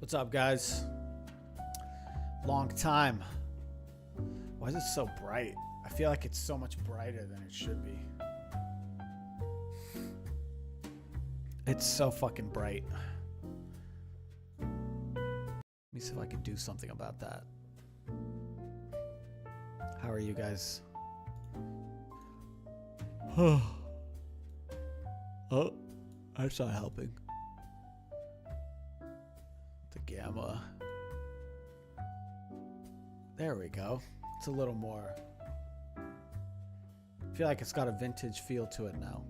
What's up, guys? Long time. Why is it so bright? I feel like it's so much brighter than it should be. It's so fucking bright. Let me see if I can do something about that. How are you guys? Oh, that's not helping. The gamma. There we go. It's a little more. I feel like it's got a vintage feel to it now.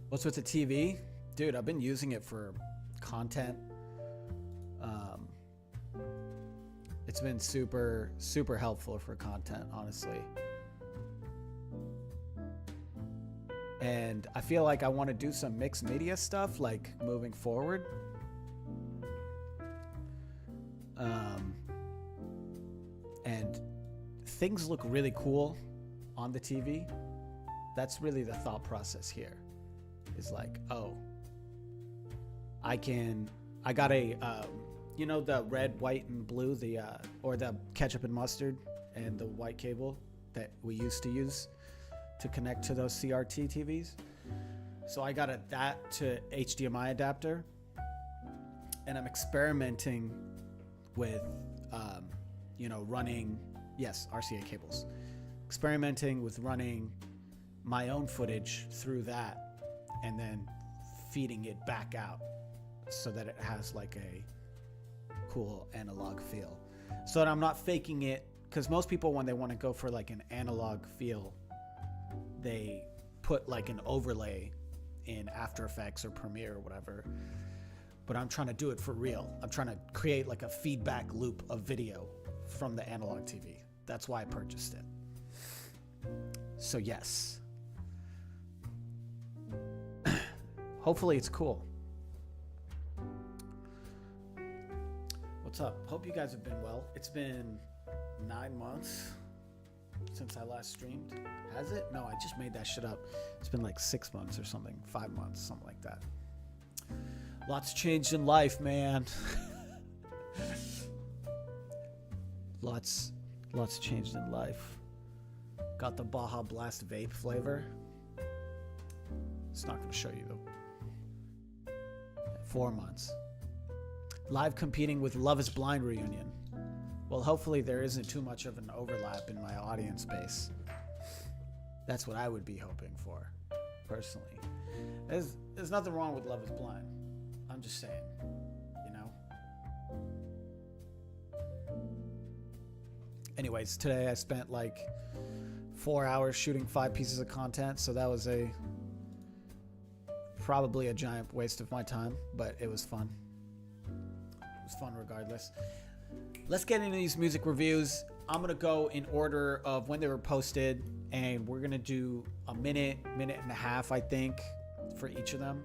What's with the TV? Dude, I've been using it for content. It's been super, super helpful for content, honestly. And I feel like I want to do some mixed media stuff, like moving forward. And things look really cool on the TV. That's really the thought process here. Is like, oh, I got a, you know, the red, white, and blue, or the ketchup and mustard and the white cable that we used to use to connect to those CRT TVs. So I got that to HDMI adapter, and I'm experimenting with, running, yes, RCA cables. Experimenting with running my own footage through that and then feeding it back out so that it has like a cool analog feel. So that I'm not faking it, because most people, when they want to go for like an analog feel, they put like an overlay in After Effects or Premiere or whatever. But I'm trying to do it for real. I'm trying to create like a feedback loop of video from the analog TV. That's why I purchased it. So yes. Hopefully it's cool. What's up? Hope you guys have been well. It's been 9 months since I last streamed. Has it? No, I just made that shit up. It's been like 6 months or something. 5 months, something like that. Lots changed in life, man. Lots changed in life. Got the Baja Blast vape flavor. It's not going to show you though. 4 months. Live competing with Love is Blind reunion. Well, hopefully there isn't too much of an overlap in my audience base. That's what I would be hoping for, personally. There's nothing wrong with Love is Blind. I'm just saying, you know? Anyways, today I spent like 4 hours shooting 5 pieces of content, so that was probably a giant waste of my time, but it was fun. It was fun regardless. Let's get into these music reviews. I'm gonna go in order of when they were posted, and we're gonna do a minute and a half, I think, for each of them.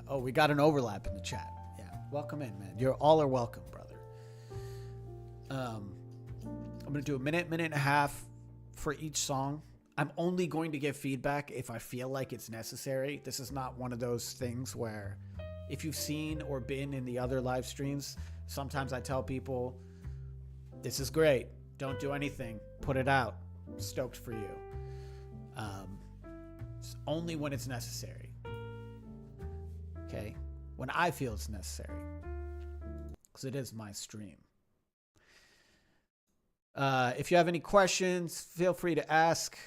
Oh, we got an overlap in the chat. Yeah, welcome in, man. You're all are welcome, brother. I'm gonna do a minute and a half for each song. I'm only going to give feedback if I feel like it's necessary. This is not one of those things where, if you've seen or been in the other live streams, sometimes I tell people, this is great, don't do anything, put it out, stoked for you. It's only when it's necessary. Okay? When I feel it's necessary. Because it is my stream. If you have any questions, feel free to ask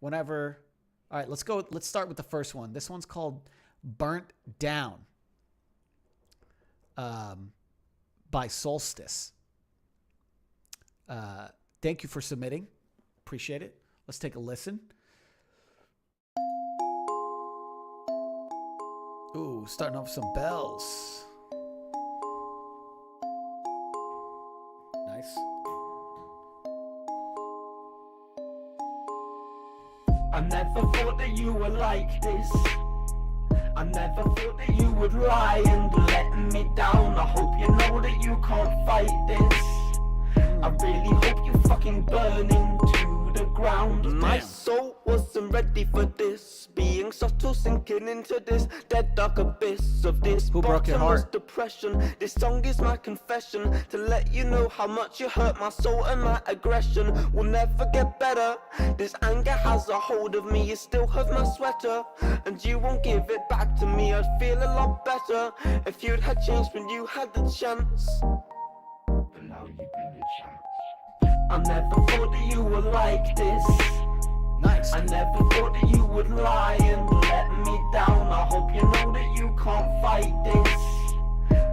whenever. All right, let's go. Let's start with the first one. This one's called Burnt Down by Solstice. Thank you for submitting. Appreciate it. Let's take a listen. Ooh, starting off with some bells. Nice. I never thought that you were like this. I never thought that you would lie and let me down. I hope you know that you can't fight this. I really hope you fucking burn into the ground. My Damn. soul wasn't ready for this. Being subtle, sinking into this dead dark abyss of this Who broke your bottomless heart? depression. This song is my confession to let you know how much you hurt my soul and my aggression will never get better. This anger has a hold of me, you still have my sweater, and you won't give it back to me. I'd feel a lot better if you'd had changed when you had the chance. But now you bring your chance. I never thought that you were like this. Nice. I never thought that you would lie and let me down. I hope you know that you can't fight this.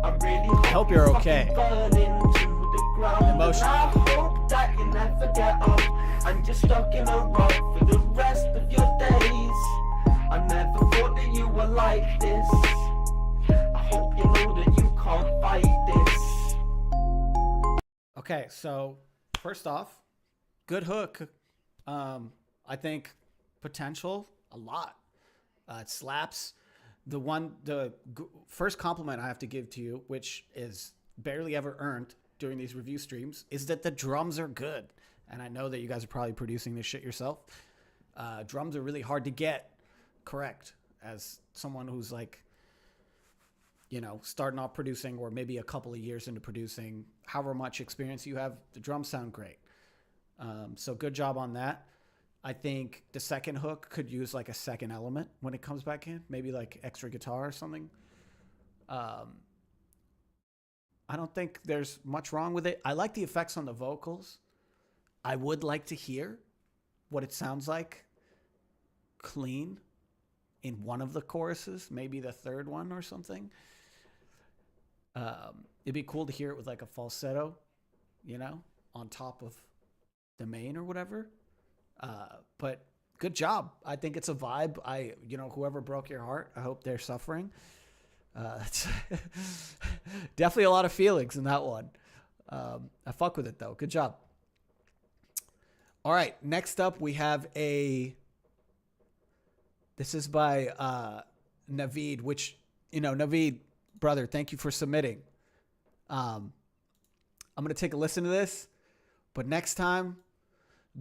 I really hope you're you okay. fucking burn into the ground. Emotional. And I hope that you never get up and you're stuck in a rut for the rest of your days. I never thought that you were like this. I hope you know that you can't fight this. Okay, so first off, good hook. I think potential a lot. It slaps. The first compliment I have to give to you, which is barely ever earned during these review streams, is that the drums are good. And I know that you guys are probably producing this shit yourself. Drums are really hard to get correct as someone who's like, you know, starting off producing or maybe a couple of years into producing, however much experience you have, the drums sound great. So good job on that. I think the second hook could use like a second element when it comes back in, maybe like extra guitar or something. I don't think there's much wrong with it. I like the effects on the vocals. I would like to hear what it sounds like clean in one of the choruses, maybe the third one or something. It'd be cool to hear it with like a falsetto, you know, on top of the main or whatever. But good job. I think it's a vibe. Whoever broke your heart, I hope they're suffering. It's definitely a lot of feelings in that one. I fuck with it though. Good job. All right. Next up, we have this is by Naveed, which, Naveed, brother, thank you for submitting. I'm going to take a listen to this, but next time,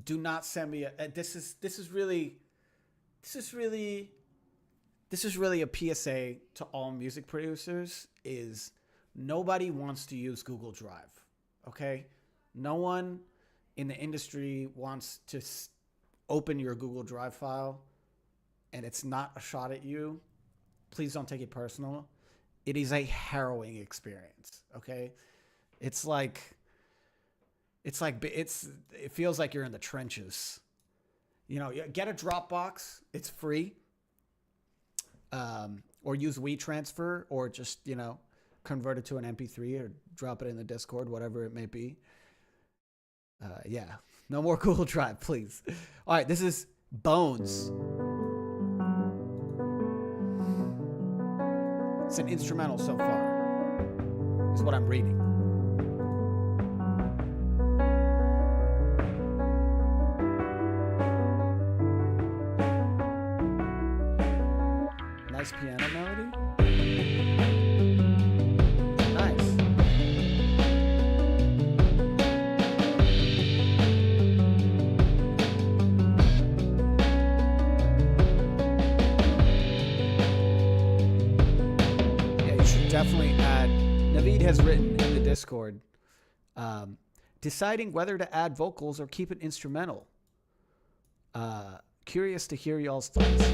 do not send me this is really a PSA to all music producers. Is nobody wants to use Google Drive. Okay. No one in the industry wants to open your Google Drive file, and it's not a shot at you. Please don't take it personal. It is a harrowing experience. Okay. It feels like you're in the trenches. Get a Dropbox. It's free. Or use WeTransfer, or just, convert it to an MP3 or drop it in the Discord, whatever it may be. Yeah. No more Google Drive, please. All right. This is Bones. It's an instrumental so far, is what I'm reading. Nice piano melody. Nice. Yeah, you should definitely add. Naveed has written in the Discord, deciding whether to add vocals or keep it instrumental. Curious to hear y'all's thoughts.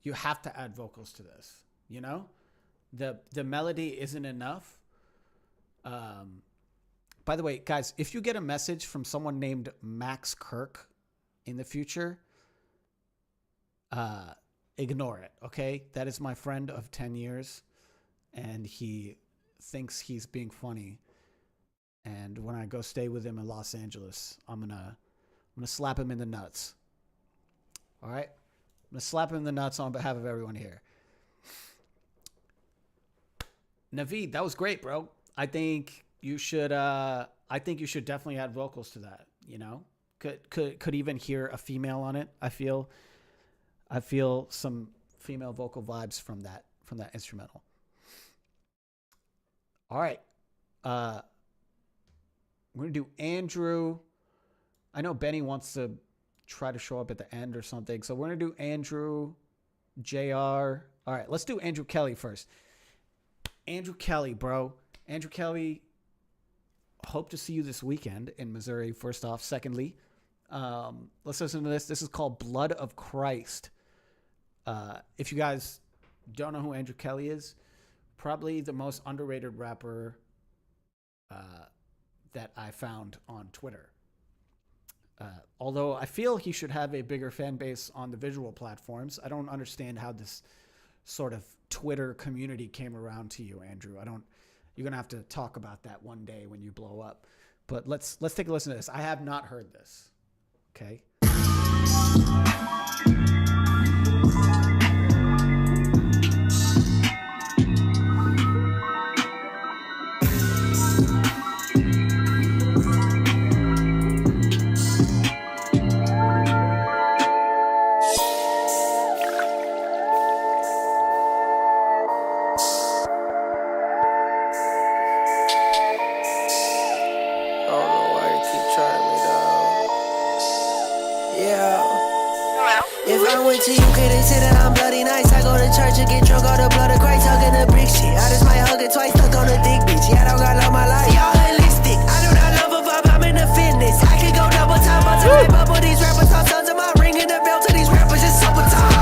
You have to add vocals to this. The melody isn't enough. By the way, guys, if you get a message from someone named Max Kirk in the future, ignore it. Okay, that is my friend of 10 years, and he thinks he's being funny. And when I go stay with him in Los Angeles, I'm gonna I'm going to slap him in the nuts. All right? I'm going to slap him in the nuts on behalf of everyone here. Naveed, that was great, bro. I think you should definitely add vocals to that, you know? Could even hear a female on it. I feel some female vocal vibes from that instrumental. All right. We're going to do Andrew. I know Benny wants to try to show up at the end or something. So we're going to do Andrew, JR. All right, let's do Andrew Kelly first. Andrew Kelly, bro. Andrew Kelly, hope to see you this weekend in Missouri, first off. Secondly, let's listen to this. This is called Blood of Christ. If you guys don't know who Andrew Kelly is, probably the most underrated rapper that I found on Twitter. Although I feel he should have a bigger fan base on the visual platforms. I don't understand how this sort of Twitter community came around to you, Andrew. You're going to have to talk about that one day when you blow up. But let's take a listen to this. I have not heard this. Okay. To UK, they say that I'm bloody nice. I go to church and get drunk, all the blood of Christ, hugging the brick shit. I just might hug it twice, stuck on a dick, bitch. Yeah, I don't got love my life. Y'all holistic. I do not love a vibe, I'm in the fitness. I could go double time, but tonight, bubble these rappers, all sons of my ringing the bell to these rappers, it's super time.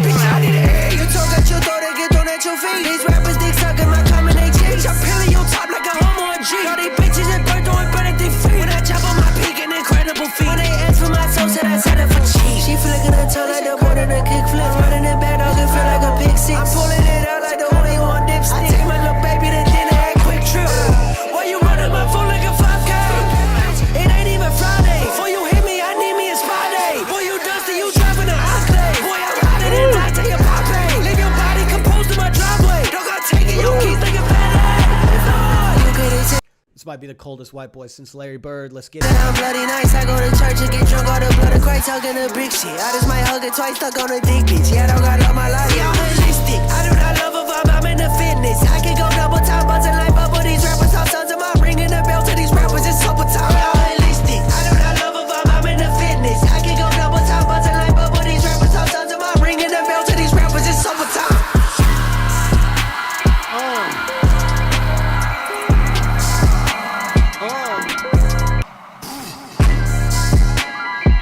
Bitch, I need to hear you talk at your throat and get thrown at your feet. These rappers dick sucking my comment, they change. I'm peeling your top like a homo and G. All these bitches and bird throwing burning their feet. When I chop on my peak, an incredible feat. When they ask for my soul, said I said it for cheap. She flicking her toe like the board in a kickflip. Running it back, dog, it feel like a pick six. I'm pulling it out like the only one dipstick. I take my little baby to dinner at Quick Trip. Why you running my phone like a 5K? It ain't even Friday. Before you hit me, I need me a spa day. Boy, you dusty, you driving an Octave. Boy, I'm riding it, I take a pop pay. Leave your body composed in my driveway. Don't gotta take it, you keep thinking bad. This might be the coldest white boy since Larry Bird. Let's get it. I'm bloody nice. I go to church and get drunk, all the blood of Christ, hugging the brick shit. I just might hug it twice, stuck on a dick, bitch. Yeah, I don't got love my life. Y'all holistic. I do not love a vibe, I'm in the fitness. I can go double time, buzzing like bubble these rappers, all sons of my ringing the bell to these rappers, it's super time. Y'all holistic. I do not love a vibe, I'm in the fitness. I can go double time, buzzing like bubble these rappers, all sons of my ringing the bell to these rappers, it's super time.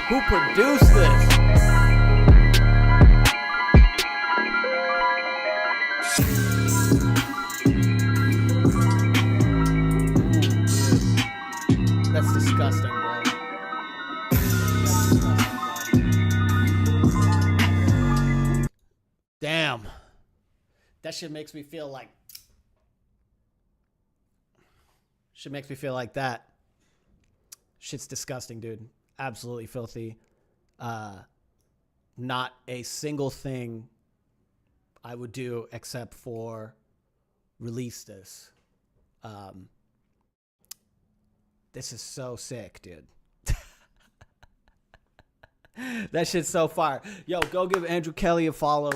Who produced this? That's disgusting, bro. That's disgusting, bro. Damn. That shit makes me feel like... Shit makes me feel like that. Shit's disgusting, dude. Absolutely filthy. Not a single thing I would do except for release this. This is so sick, dude. That shit's so fire. Yo, go give Andrew Kelly a follow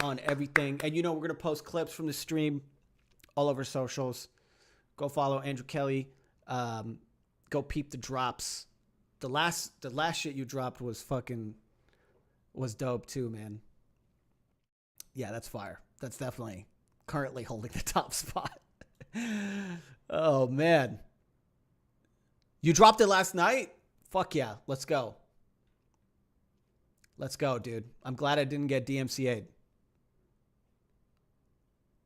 on everything. And you know, we're going to post clips from the stream all over socials. Go follow Andrew Kelly. Go peep the drops. The last shit you dropped was dope too, man. Yeah, that's fire. That's definitely currently holding the top spot. Oh, man. You dropped it last night? Fuck yeah. Let's go. Let's go, dude. I'm glad I didn't get DMCA'd.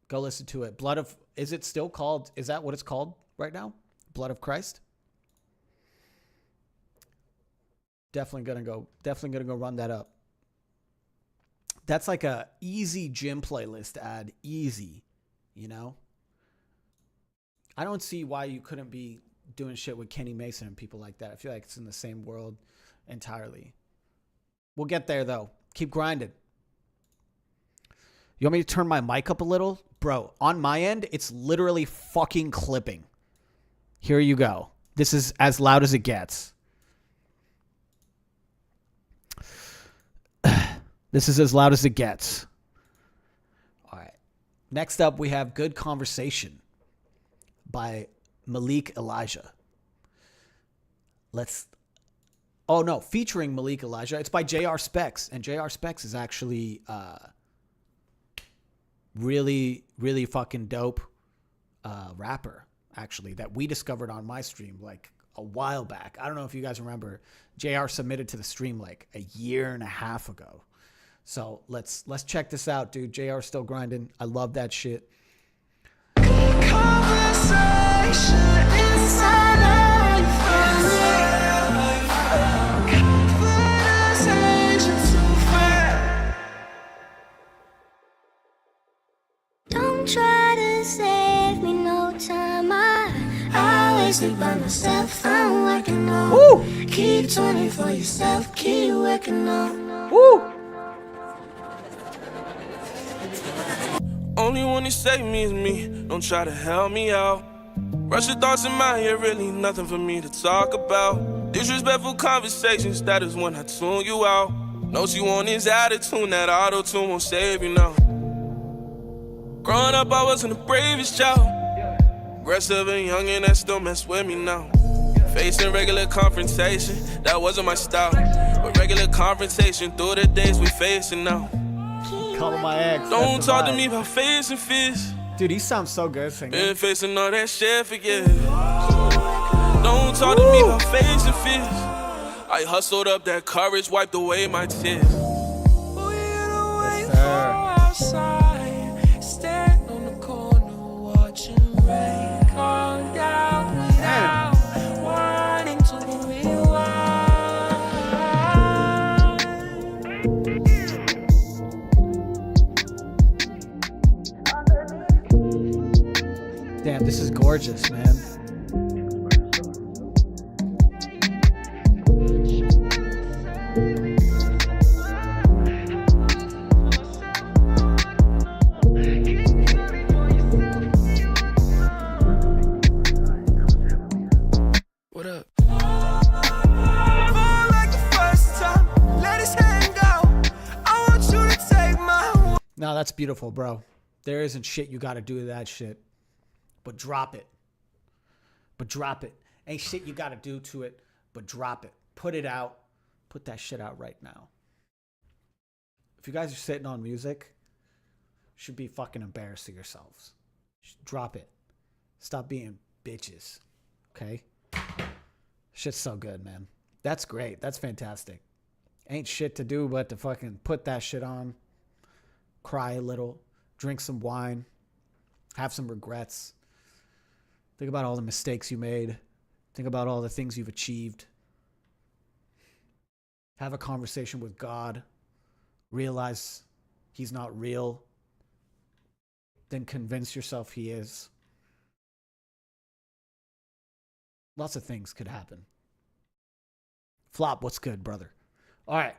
Go listen to it. Is it still called? Is that what it's called right now? Blood of Christ? Definitely gonna go run that up. That's like a easy gym playlist to add. Easy, you know? I don't see why you couldn't be doing shit with Kenny Mason and people like that. I feel like it's in the same world entirely. We'll get there, though. Keep grinding. You want me to turn my mic up a little? Bro, on my end, it's literally fucking clipping. Here you go. This is as loud as it gets. This is as loud as it gets. All right. Next up, we have Good Conversation by Malik Elijah. Oh, no, featuring Malik Elijah. It's by J.R. Specs, and J.R. Specs is actually really, really fucking dope rapper, actually, that we discovered on my stream like a while back. I don't know if you guys remember. JR submitted to the stream like a year and a half ago. So let's check this out, dude. JR still grinding. I love that shit. Don't try to save me no time. I always think by myself. I'm working on. Woo! Keep 20 for yourself. Keep working on. Woo! Only one who save me is me. Don't try to help me out. Rush your thoughts in my head, really nothing for me to talk about. Disrespectful conversations, that is when I tune you out. Knows you on his attitude, that auto-tune won't save you now. Growing up, I wasn't the bravest child. Aggressive and young, and that still mess with me now. Facing regular confrontation, that wasn't my style. But regular confrontation through the days we facing now. Call my ex. Don't talk to me about facing fears. Dude, he sounds so good singing. Been facing all that shit for years. Don't talk to me about facing fears. I hustled up that courage, wiped away my tears. Yes, sir. Stand on the corner, watching rain come down without wanting to rewind. Damn, this is gorgeous, man. What up? No, that's beautiful, bro. There isn't shit you gotta do to that shit. But drop it. But drop it. Ain't shit you gotta do to it, but drop it. Put it out. Put that shit out right now. If you guys are sitting on music, you should be fucking embarrassed of yourselves. Just drop it. Stop being bitches. Okay? Shit's so good, man. That's great. That's fantastic. Ain't shit to do but to fucking put that shit on. Cry a little. Drink some wine. Have some regrets. Think about all the mistakes you made. Think about all the things you've achieved. Have a conversation with God. Realize he's not real. Then convince yourself he is. Lots of things could happen. Flop, what's good, brother? All right,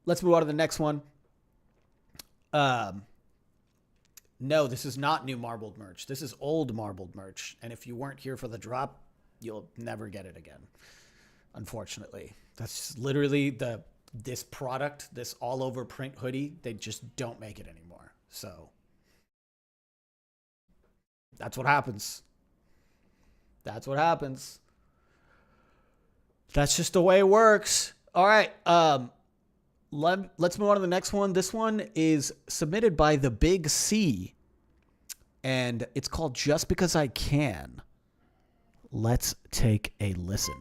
let's move on to the next one. No, this is not new marbled merch. This is old marbled merch. And if you weren't here for the drop, you'll never get it again. Unfortunately. That's literally this product, this all over print hoodie. They just don't make it anymore. So that's what happens. That's what happens. That's just the way it works. All right. Let's move on to the next one. This one is submitted by the Big C, and it's called Just Because I Can. Let's take a listen.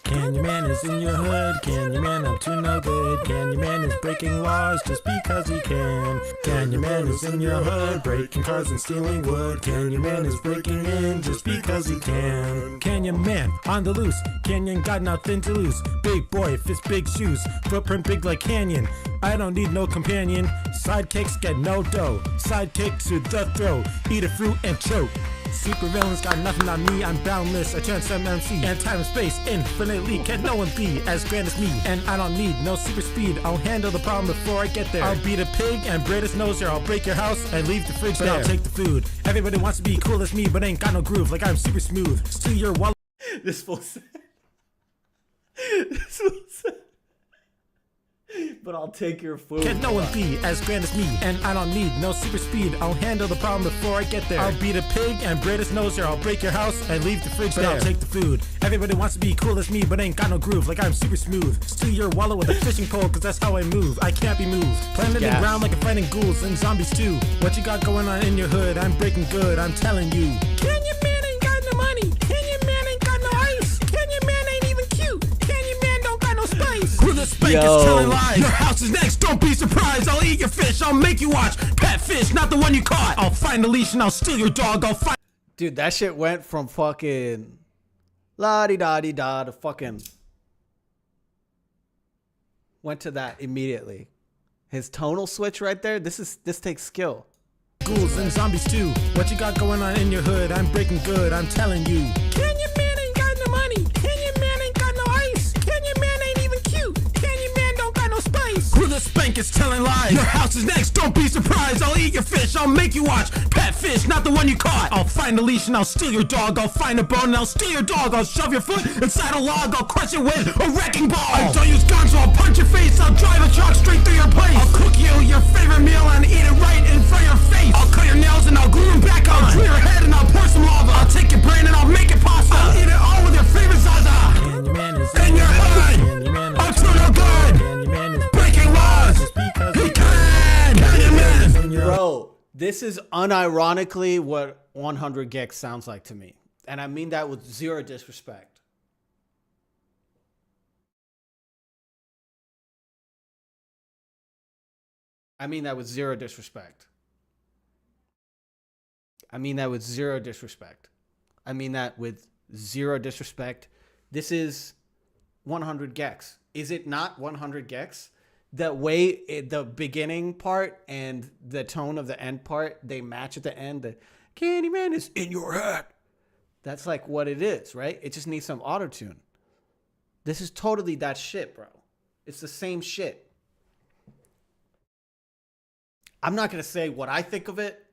Candyman is in your hood, Candyman up to no good. Candyman is breaking laws just because he can. Candyman is in your hood, breaking cars and stealing wood. Candyman is breaking in just because he can. Candyman on the loose, Canyon got nothing to lose. Big boy, fist big shoes, footprint big like Canyon. I don't need no companion, sidekicks get no dough. Sidekick to the throw, eat a fruit and choke. Super villains got nothing on me, I'm boundless, I transcend MC. And time and space, infinitely, can no one be as grand as me. And I don't need no super speed, I'll handle the problem before I get there. I'll beat a pig and braid his nose, or I'll break your house and leave the fridge there. I'll take the food. Everybody wants to be cool as me, but ain't got no groove, like I'm super smooth. Steal your wallet. This fool said. This fool said. But I'll take your food. Can no one be as grand as me? And I don't need no super speed, I'll handle the problem before I get there. I'll beat a pig and braid his nose, or I'll break your house and leave the fridge there. I'll take the food. Everybody wants to be cool as me, but ain't got no groove, like I'm super smooth. Steal your wallet with a fishing pole, cause that's how I move. I can't be moved. Planted in the ground like I'm fighting ghouls and zombies too. What you got going on in your hood? I'm breaking good, I'm telling you. Candyman ain't got no money. Candyman ain't got no ice. Candyman ain't even cute. Candyman don't got no spice. Who the spank is telling lies? Your house is next, don't be surprised. I'll eat your fish, I'll make you watch. Pet fish, not the one you caught. I'll find a leash and I'll steal your dog. I'll find. Dude, that shit went from fucking la-di-da-di-da to fucking went to that immediately. His tonal switch right there, this takes skill. Ghouls and zombies too. What you got going on in your hood? I'm breaking good, I'm telling you. Candyman ain't got no money. Candyman ain't got no ice. Candyman ain't even cute. Candyman don't got no spice. Who the spank is telling lies? Your house is next, don't be surprised. I'll eat your fish, I'll make you watch. Pet fish, not the one you caught. I'll find a leash and I'll steal your dog. I'll find a bone and I'll steal your dog. I'll shove your foot inside a log. I'll crush it with a wrecking ball. I don't use guns, so I'll punch your face. I'll drive a truck straight through your place. I'll cook you your favorite meal and eat it right in front of your face. I'll cut your nails and I'll glue them back on. I'll drill your head and I'll pour some lava. I'll take your brain and I'll make it pasta. I'll eat it all with your favorite Zaza. In your hood, I'm too no good. Breaking laws, he can. Bro, this is unironically what 100 Gex sounds like to me. And I mean that with zero disrespect. I mean that with zero disrespect. I mean that with zero disrespect. I mean that with zero disrespect. This is 100 Gex. Is it not 100 Gex? The way the beginning part and the tone of the end part, they match at the end. The Candyman is in your head. That's like what it is, right? It just needs some auto-tune. This is totally that shit, bro. It's the same shit. I'm not going to say what I think of it.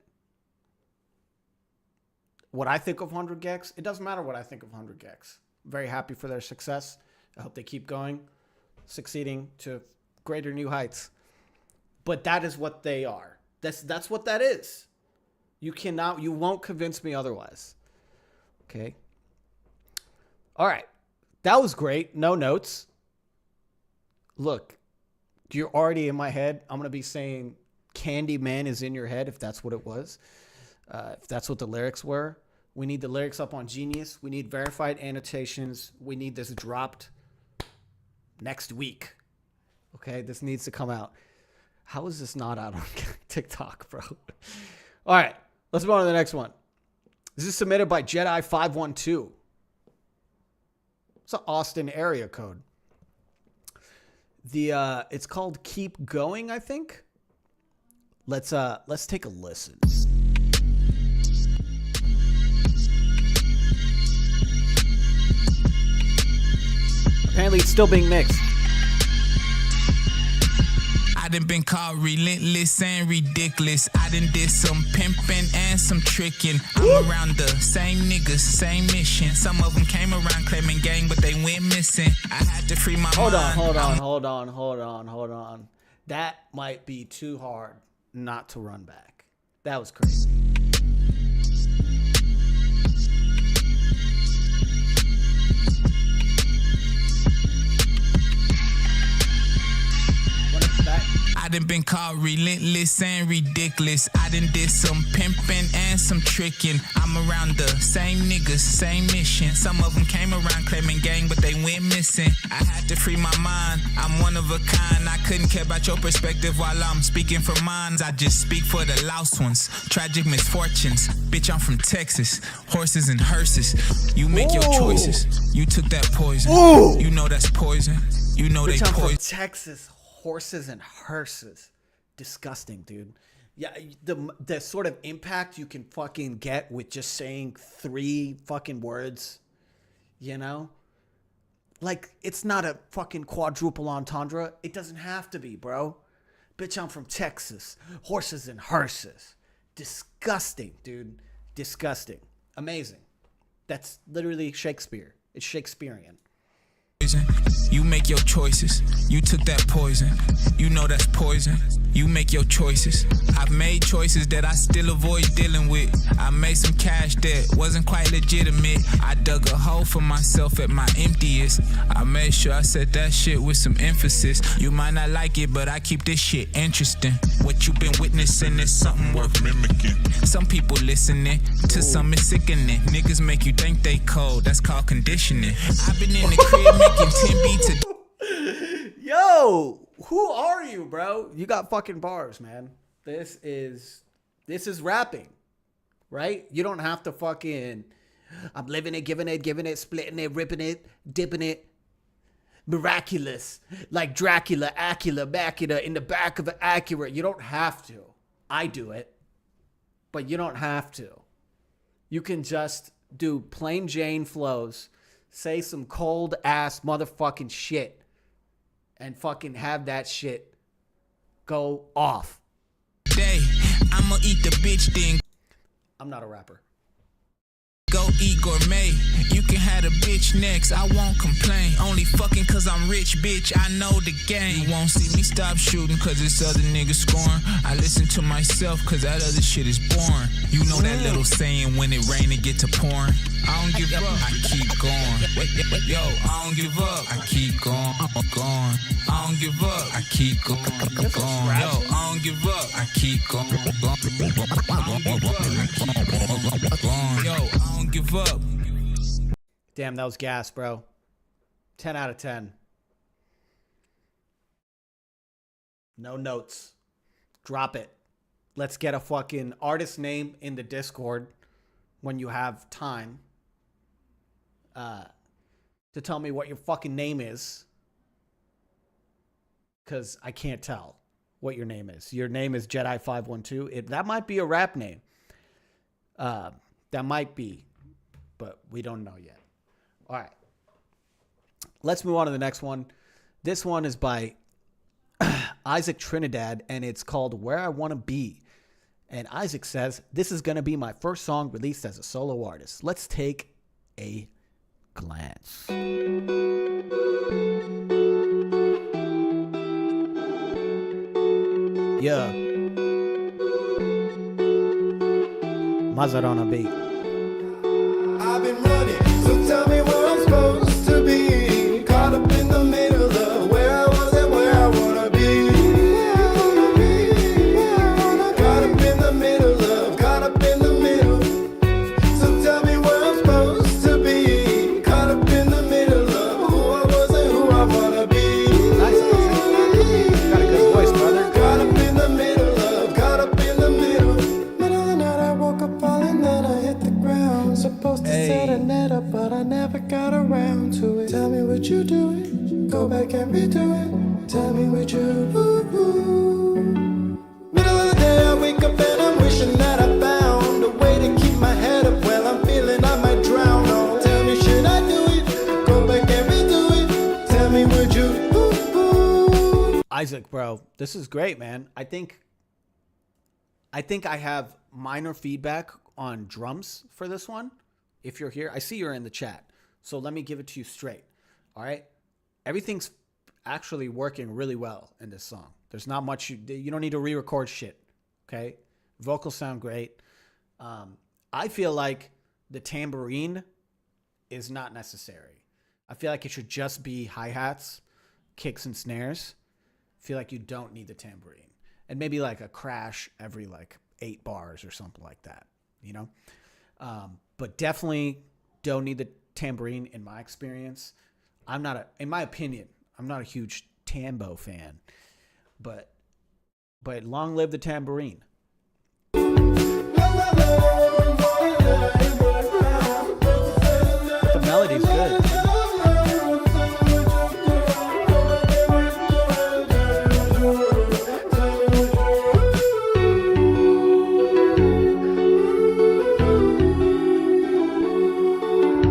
What I think of 100 Gex. It doesn't matter what I think of 100 Gex. I'm very happy for their success. I hope they keep going, succeeding to greater new heights. But that is what they are. That's what that is. You won't convince me otherwise. Okay. All right. That was great. No notes. Look, you're already in my head. I'm going to be saying Candyman is in your head if that's what it was. If that's what the lyrics were. We need the lyrics up on Genius. We need verified annotations. We need this dropped next week. Okay, this needs to come out. How is this not out on TikTok, bro? All right, let's move on to the next one. This is submitted by Jedi512. It's an Austin area code. It's called Keep Going, I think. Let's take a listen. Apparently, it's still being mixed. I done been called relentless and ridiculous. I done did some pimping and some tricking. I'm around the same niggas, same mission. Some of them came around claiming gang, but they went missing. I had to free my Hold mind. on. That might be too hard not to run back. That was crazy. I done been called relentless and ridiculous. I done did some pimping and and some tricking. I'm around the same niggas, same mission. Some of them came around claiming gang, but they went missing. I had to free my mind. I'm one of a kind. I couldn't care about your perspective while I'm speaking from mine. I just speak for the lost ones. Tragic misfortunes. Bitch, I'm from Texas. Horses and hearses. You make your choices. You took that poison. You know that's poison. You know Bitch, they I'm from poison. Texas. Horses and hearses. Disgusting, dude. Yeah, the sort of impact you can fucking get with just saying 3 fucking words, you know? Like, it's not a fucking quadruple entendre. It doesn't have to be, bro. Bitch, I'm from Texas. Horses and hearses. Disgusting, dude. Disgusting. Amazing. That's literally Shakespeare. It's Shakespearean. You make your choices. You took that poison. You know that's poison. You make your choices. I've made choices that I still avoid dealing with. I made some cash that wasn't quite legitimate. I dug a hole for myself at my emptiest. I made sure I said that shit with some emphasis. You might not like it, but I keep this shit interesting. What you been witnessing is something worth mimicking. Some people listening to some is sickening. Niggas make you think they cold. That's called conditioning. I've been in the crib making 10 beats a Yo, who are you, bro? You got fucking bars, man. This is rapping, right? You don't have to fucking, I'm living it, giving it, splitting it, ripping it, dipping it. Miraculous, like Dracula, Acula, Macula in the back of an Acura. You don't have to. I do it, but you don't have to. You can just do plain Jane flows, say some cold ass motherfucking shit, and fucking have that shit go off. day. I'ma eat the bitch then. I'm not a rapper. Go eat gourmet. You can have a bitch next. I won't complain. Only fucking cause I'm rich, bitch. I know the game. You won't see me stop shooting cause this other nigga scoring. I listen to myself cause that other shit is boring. You know that little saying when it rain it get to pouring. I don't give up. I keep going. Yo, I don't give up. I keep going. Going. I don't give up. I keep going. Yo, I don't give up. I keep going. Yo, I don't give up. Damn, that was gas, bro. 10 out of 10. No notes. Drop it. Let's get a fucking artist name in the Discord when you have time to tell me what your fucking name is. Because I can't tell what your name is. Your name is Jedi512. That might be a rap name. That might be, but we don't know yet. All right. Let's move on to the next one. This one is by Isaac Trinidad, and it's called Where I Want to Be. And Isaac says, this is going to be my first song released as a solo artist. Let's take a glance. Yeah. Mazarana beat. I've been running, so tell me where I'm supposed to be. Caught up in the middle of where I was and where I wanna be. Caught up in the middle of, caught up in the middle. So tell me where I'm supposed to be. Caught up in the middle of who I was and who I wanna be. Nice. Got a good voice, brother. Caught up in the middle of, caught up in the middle. Middle of the night I woke up falling, then I hit the ground. Supposed to set a net up, but I never got around to it. Tell me what you do it, go back and redo it. Tell me what you do. Middle of the day I wake up and I'm wishing that I found a way to keep my head up. Well, I'm feeling I might drown. Oh, tell me should I do it, go back and redo it. Tell me what you do. Isaac, bro, this is great, man. I think I have minor feedback on drums for this one. If you're here, I see you're in the chat. So let me give it to you straight. All right. Everything's actually working really well in this song. There's not much, you don't need to re-record shit. Okay. Vocals sound great. I feel like the tambourine is not necessary. I feel like it should just be hi-hats, kicks and snares. I feel like you don't need the tambourine. And maybe like a crash every like 8 bars or something like that. you know. But definitely don't need the tambourine in my experience. In my opinion, I'm not a huge tambo fan, but long live the tambourine. The melody's good.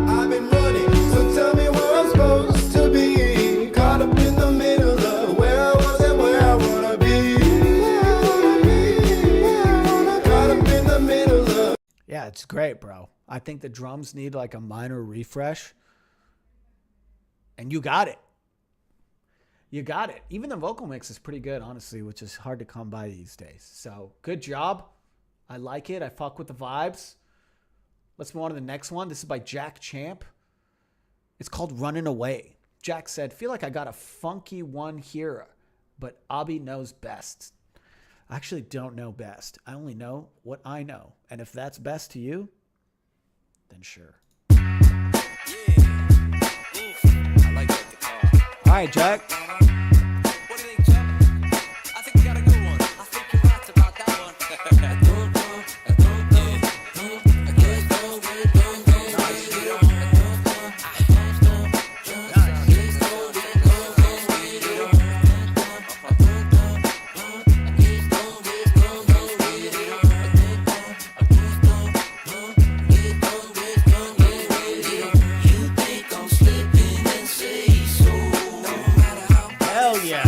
I've been running, so tell me where I'm supposed to be. Caught up in the middle of where I was and where I wanna be. Caught up in the middle of. Yeah, it's great, bro. I think the drums need like a minor refresh. And you got it. You got it. Even the vocal mix is pretty good, honestly, which is hard to come by these days. So, good job. I like it. I fuck with the vibes. Let's move on to the next one. This is by Jack Champ. It's called Running Away. Jack said, feel like I got a funky one here, but Abby knows best. I actually don't know best. I only know what I know. And if that's best to you, then sure. All right, Jack. What do you think, Chuck? I think we got a good one. I think you're right about that one. Hell yeah.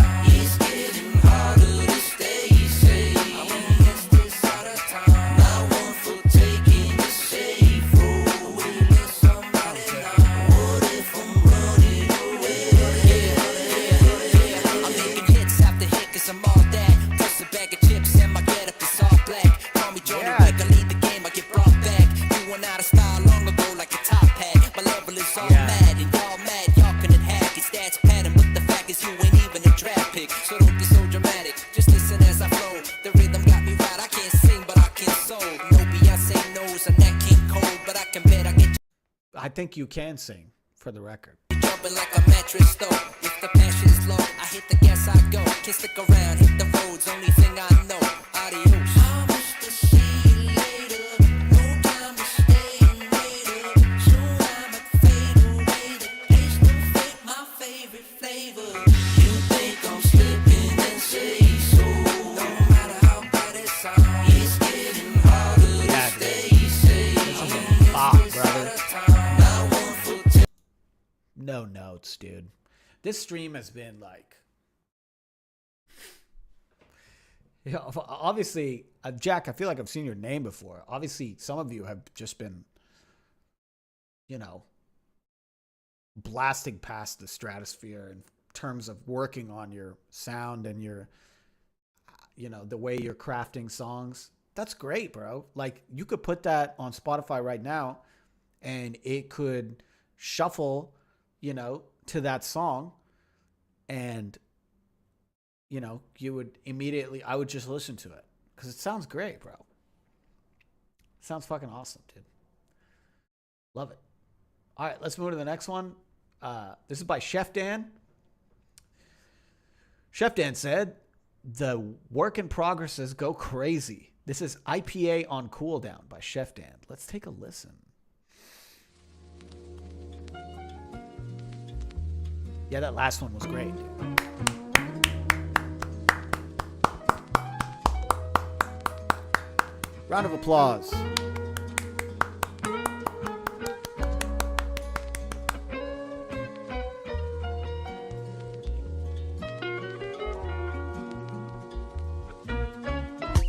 So don't be so dramatic, just listen as I flow. The rhythm got me right, I can't sing but I can soul. No Beyonce knows I'm that King Cole, but I can bet I get I think you can sing, for the record. you jumping like a mattress though. If the passion is low, I hit the gas, I go. Can't stick around, hit the roads, only thing I know. Adios. I wish to see you later, no time to stay and wait up. Soon I might fade away, the taste don't fit my favorite flavor. You think I'm slipping and say so. No matter how bad it sounds, it's getting harder Yeah, to dude. stay safe. This is a bop, brother. Now one for No notes, dude. This stream has been like, yeah, obviously, Jack, I feel like I've seen your name before. Obviously, some of you have just been, you know, blasting past the stratosphere in terms of working on your sound and your, you know, the way you're crafting songs. That's great, bro. Like, you could put that on Spotify right now and it could shuffle, you know, to that song, and you know, you would immediately, I would just listen to it because it sounds great, bro. It sounds fucking awesome, dude. Love it. All right, let's move to the next one. This is by Chef Dan. Chef Dan said, the work in progresses go crazy. This is IPA on Cooldown by Chef Dan. Let's take a listen. Yeah, that last one was great, dude. Round of applause.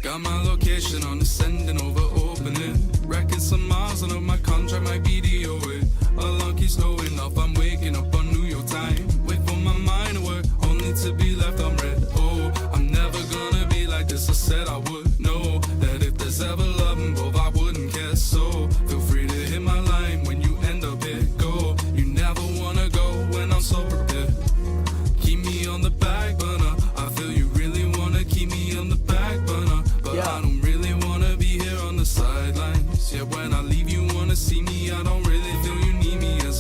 Got my location on the sending over opening. Racking some miles, I know my contract might be DOA. Alarm keeps going off, I'm waking up on New York time. Wait for my mind to work, only to be left on red. Oh, I'm never gonna be like this, I said I would. Know that if there's ever love involved, I wouldn't care. So feel free to hit my line when you end up here. Go, you never wanna go when I'm so prepared. Keep me on the back burner, I feel you really wanna keep me on the back burner. But I don't really wanna be here on the sidelines. Yeah, when I leave, you wanna see me. I don't really feel you need me as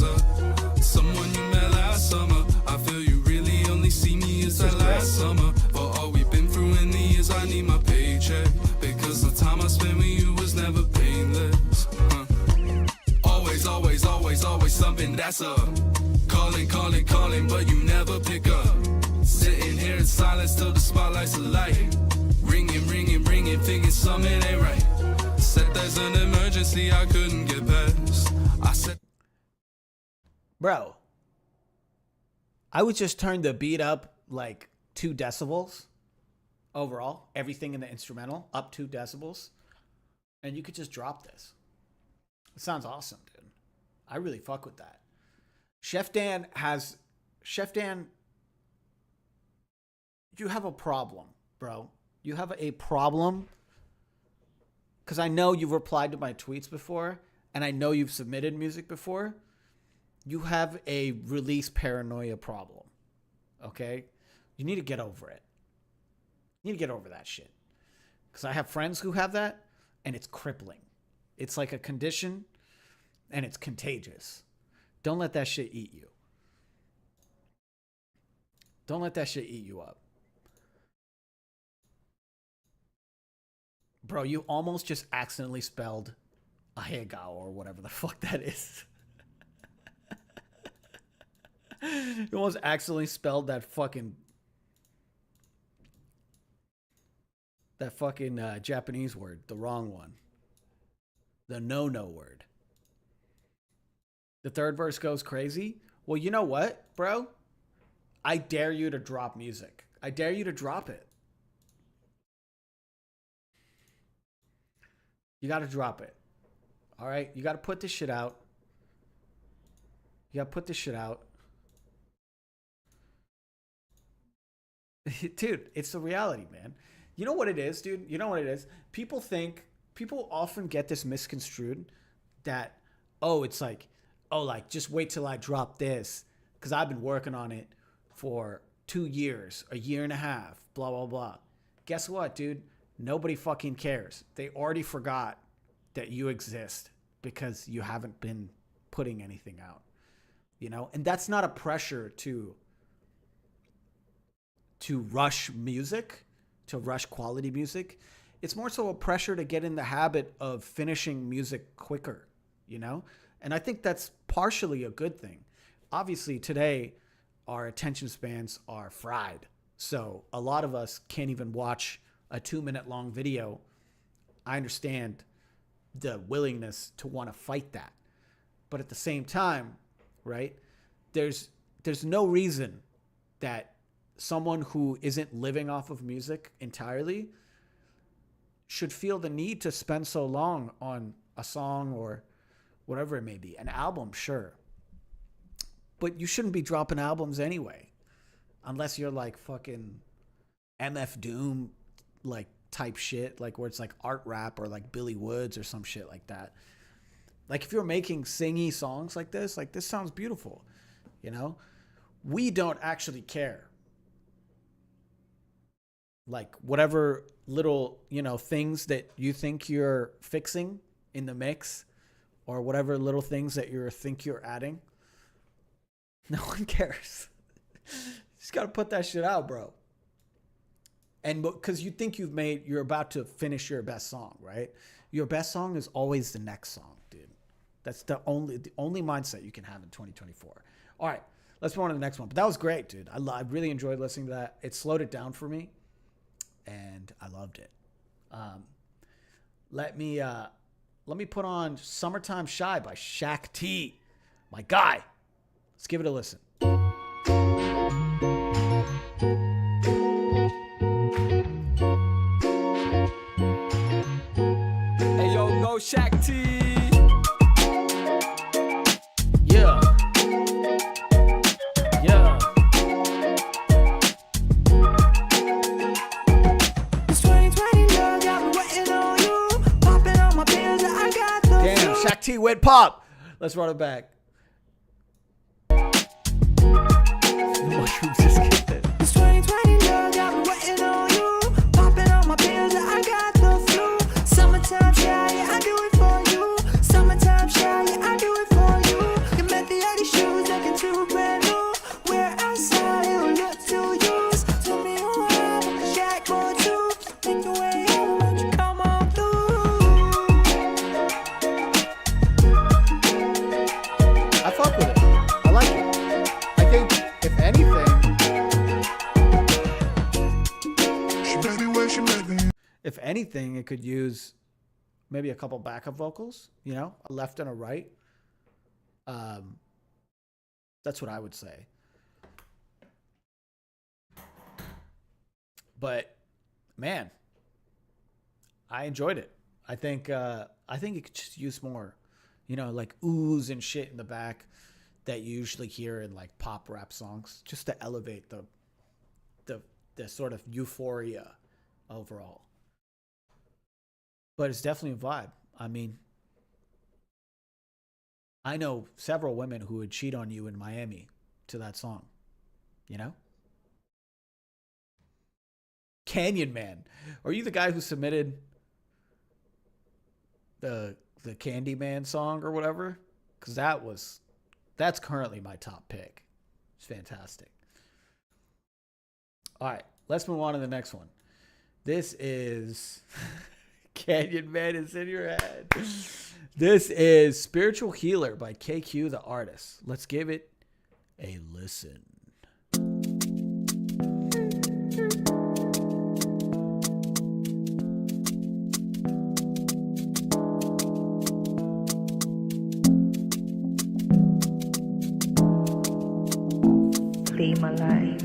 someone you met last summer. I feel you really only see me as that last summer. For all we've been through in the years, I need my paycheck. Because the time I spent with you was never painless. Always something that's up. Calling, but you never pick up. Sitting here in silence till the spotlight's alight. Ringing, thinking something ain't right. Said there's an emergency I couldn't get past. I said, Bro, I would just turn the beat up like 2 decibels overall. Everything in the instrumental up 2 decibels. And you could just drop this. It sounds awesome, dude. I really fuck with that. Chef Dan, you have a problem, bro. You have a problem. Because I know you've replied to my tweets before, and I know you've submitted music before. You have a release paranoia problem, okay? You need to get over it. You need to get over that shit. Because I have friends who have that, and it's crippling. It's like a condition, and it's contagious. Don't let that shit eat you. Don't let that shit eat you up. Bro, you almost just accidentally spelled Ahegao or whatever the fuck that is. You almost accidentally spelled that fucking Japanese word, the wrong one. The no word. The third verse goes crazy. Well, you know what, bro? I dare you to drop music. I dare you to drop it. You got to drop it. All right? You got to put this shit out. You got to put this shit out. Dude, it's the reality, man. You know what it is, dude? You know what it is? People often get this misconstrued that, it's like, just wait till I drop this because I've been working on it for 2 years, a year and a half, blah, blah, blah. Guess what, dude? Nobody fucking cares. They already forgot that you exist because you haven't been putting anything out, you know? And that's not a pressure to rush music, to rush quality music. It's more so a pressure to get in the habit of finishing music quicker, you know? And I think that's partially a good thing. Obviously, today, our attention spans are fried. So a lot of us can't even watch a 2-minute long video. I understand the willingness to want to fight that. But at the same time, right, there's no reason that someone who isn't living off of music entirely should feel the need to spend so long on a song or whatever it may be. An album, sure. But you shouldn't be dropping albums anyway. Unless you're like fucking MF Doom, like type shit, like where it's like art rap or like Billy Woods or some shit like that. Like if you're making singy songs like this sounds beautiful, you know? We don't actually care. Like whatever little, things that you think you're fixing in the mix or whatever little things that you think you're adding, no one cares. Just got to put that shit out, bro. And because you think you're about to finish your best song, right? Your best song is always the next song, dude. That's the only mindset you can have in 2024. All right, let's move on to the next one. But that was great, dude. I really enjoyed listening to that. It slowed it down for me, and I loved it. Let me put on "Summertime Shy" by Shaq T. My guy. Let's give it a listen. Hey yo, go Shaq T. Yeah. Yeah. It's 2020, love, got me waiting on you. Popping on my pills, I got the Damn, Shaq T went pop. Let's run it back. The mushrooms just kicked it. It's 2020, love, got me waiting on you. Popping on my pills, I got the flu. Summertime shy, yeah, I do it for you. anything, it could use maybe a couple backup vocals, you know, a left and a right. That's what I would say. But man, I enjoyed it. I think it could just use more, you know, like oohs and shit in the back that you usually hear in like pop rap songs, just to elevate the sort of euphoria overall. But it's definitely a vibe. I mean, I know several women who would cheat on you in Miami to that song, you know? Canyon Man. Are you the guy who submitted the Candyman song or whatever? Because that's currently my top pick. It's fantastic. All right, let's move on to the next one. This is Canyon Man is in your head. This is Spiritual Healer by KQ the artist. Let's give it a listen. Play my life.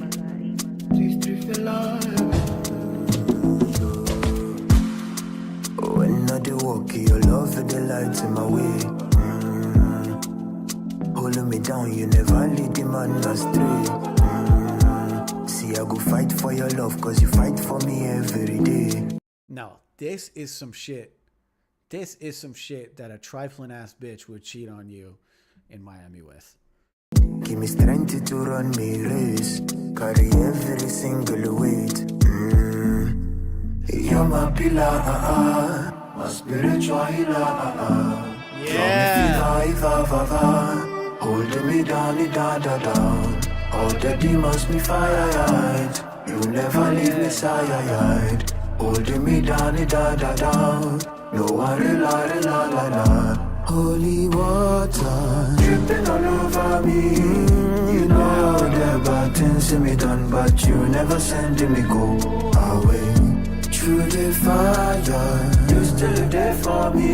When I do walk, your love and the lights in my way. Holding me down, you never lead the man astray. See, I go fight for your love, cause you fight for me every day. No, this is some shit. This is some shit that a trifling ass bitch would cheat on you in Miami with. Give me strength to run me race. Carry every single weight. You're my pillar, my spiritual healer. Yeah. Hold me down, down. All the demons me fire. You never leave me side. Hold me down, down. No one la. Holy water dripping all over me. You know the bad things me done, but you never send me go away. Through the fire, you still there for me.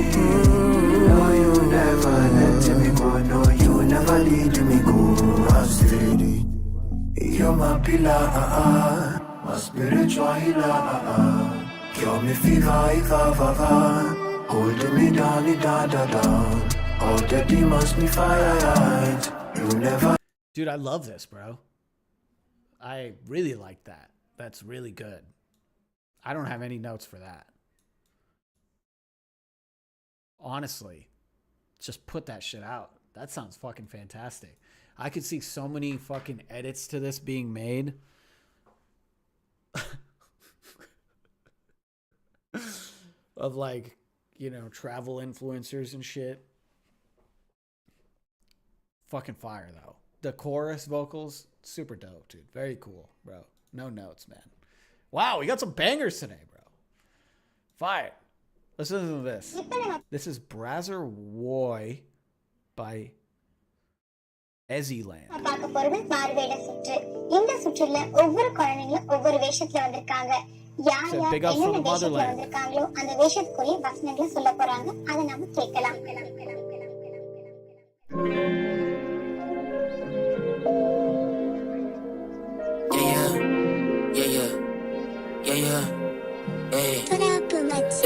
No, you never let me go. No, you never lead me go. I'm steady. You're my pillar, my spiritual healer. Cure me fever. Hold me down. All the demons me fire. You never. Dude, I love this, bro. I really like that. That's really good. I don't have any notes for that. Honestly, just put that shit out. That sounds fucking fantastic. I could see so many fucking edits to this being made. Of like, you know, travel influencers and shit. Fucking fire, though. The chorus vocals, super dope, dude. Very cool, bro. No notes, man. Wow, we got some bangers today, bro. Fire. Listen to this. This is Brazzer Woy by Eziland. பார்க்க போறது மாறுவேட சுற்று. இந்த சுற்றுல ஒவ்வொரு குழந்தைங்களும் ஒவ்வொரு வேஷத்துல வந்திருக்காங்க. யார் யார் என்னென்ன வேஷத்துல வந்திருக்காங்களோ அந்த வேஷத்துக்குரிய வசனங்களை சொல்ல போறாங்க. அதை நாம கேட்கலாம்.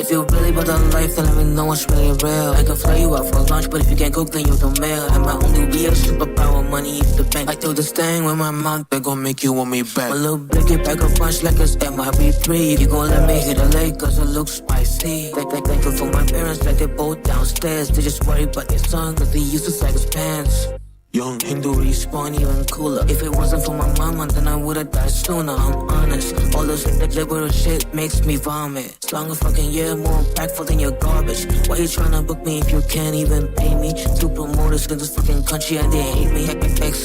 If you really about that life, then let me know what's really real. I can fly you out for lunch, but if you can't cook, then you don't mail. And my only real superpower, money is the bank. I do this thing with my mouth, they gon' make you want me back. My little bitch get back a bunch like it's MIB3. You gon' let me hit a lake, cause it looks spicy. Thankful for my parents, like they both downstairs. They just worry about their son, cause they used to sag his pants. Young Hindu respawn even cooler. If it wasn't for my mama, then I would've died sooner. I'm honest, all this liberal shit makes me vomit. It's long a fucking year, more impactful than your garbage. Why you tryna book me if you can't even pay me? Two promoters in this fucking country and they hate me.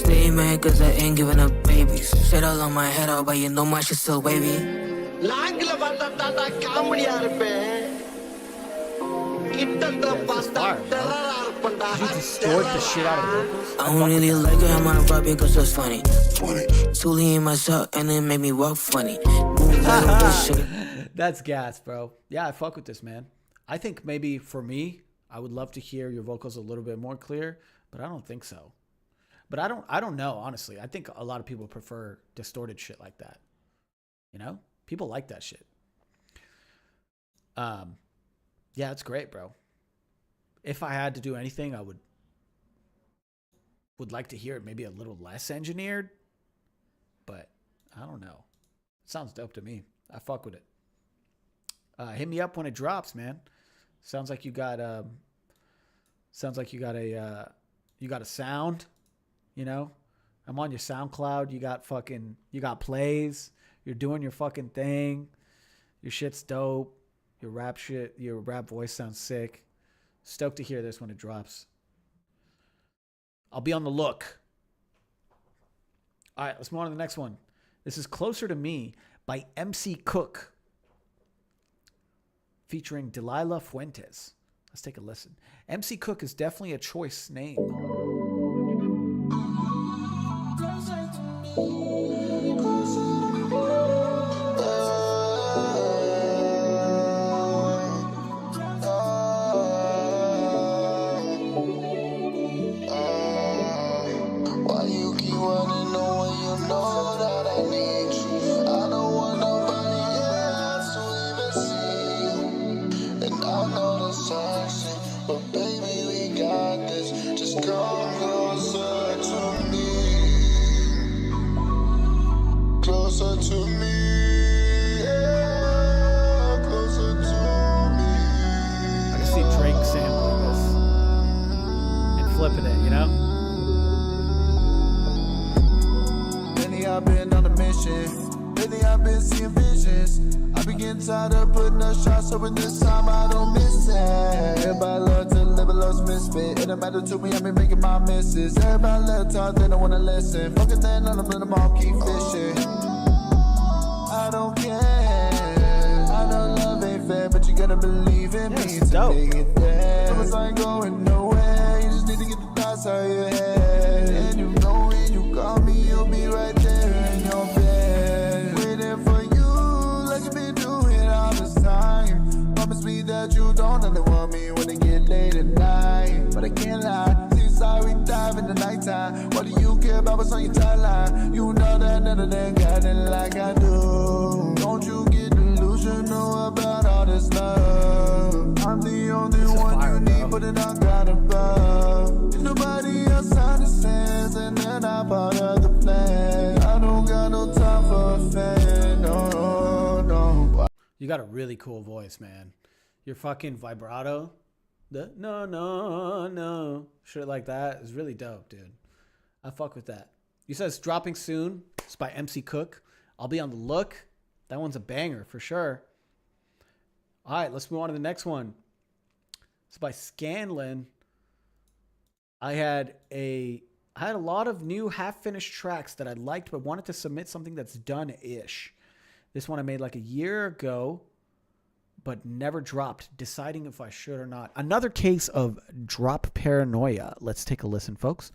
Stay mad cause I ain't giving up babies. Shit all on my head out, but you know my shit still wavy. Did you distort the shit out of vocals? I don't really like it, I'm on a vibe because it's funny. Toolie in myself and it made me walk funny. That's gas, bro. Yeah, I fuck with this, man. I think maybe for me, I would love to hear your vocals a little bit more clear, but I don't think so. But I don't know, honestly. I think a lot of people prefer distorted shit like that. You know? People like that shit. Yeah, it's great, bro. If I had to do anything, I would like to hear it maybe a little less engineered, but I don't know. It sounds dope to me. I fuck with it. Hit me up when it drops, man. Sounds like you got a sound, you know? I'm on your SoundCloud. You got plays. You're doing your fucking thing. Your shit's dope. Your rap voice sounds sick. Stoked to hear this when it drops. I'll be on the look. All right, let's move on to the next one. This is Closer to Me by MC Cook, featuring Delilah Fuentes. Let's take a listen. MC Cook is definitely a choice name. Flipping it, you know? Lately I've been on a mission. Lately I've been seeing visions. I be getting tired of putting up shots, hoping this time I don't miss it. Everybody love to live a lost misfit. It don't matter to me, I be making my misses. Everybody love talk, they don't wanna listen. Fucking that, none of them all keep fishing. I don't care. I know love ain't fair, but you gotta believe in me to make it there. Promise I ain't going nowhere. You just need to get the thoughts out of your head. And you know when you call me, you'll be right there in your bed, waiting for you like you've been doing all this time. Promise me that you don't only want me when it get late at night. But I can't lie, inside we dive in the nighttime. What do you care about what's on your timeline? You know that none of them got it like I do. Don't you get delusional about all this love. I'm the only one you need, but it all got above. If nobody else understands, and then I'm part of the plan. I don't got no time for a fan, no. You got a really cool voice, man. Your fucking vibrato, the no, shit like that is really dope, dude. I fuck with that. You said it's dropping soon. It's by MC Cook. I'll be on the look. That one's a banger for sure. All right, let's move on to the next one. It's by Scanlon. I had a lot of new half-finished tracks that I liked, but wanted to submit something that's done-ish. This one I made like a year ago, but never dropped, deciding if I should or not. Another case of drop paranoia. Let's take a listen, folks.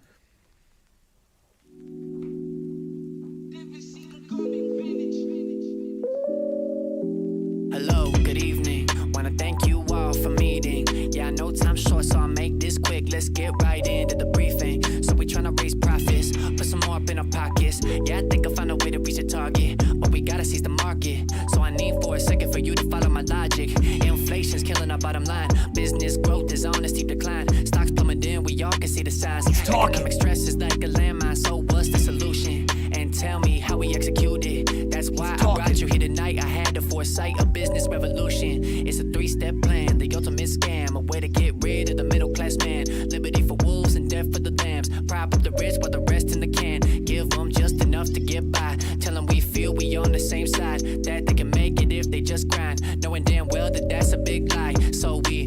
Hello, good evening. Wanna thank you all for meeting. Yeah, I know time's short, so I'll make this quick. Let's get right into the briefing. So we tryna raise profits, put some more up in our pockets. Yeah, I think I'll find a way to reach a target, but we gotta seize the market. So I need for a second for you to follow my logic. Inflation's killing our bottom line. Business growth is on a steep decline. Stocks plummeting, we all can see the signs. Economic stress is like a landmine, so what's the solution? And tell me how we execute it. That's why I brought you here tonight. I had the foresight, a business revolution. It's a 3-step plan, the ultimate scam. A way to get rid of the middle class man. Liberty for wolves and death for the lambs. Prop up the rich while the rest in the can. Give them just enough to get by. Tell them we feel we on the same side. That they can make it if they just grind. Knowing damn well that that's a big lie. So we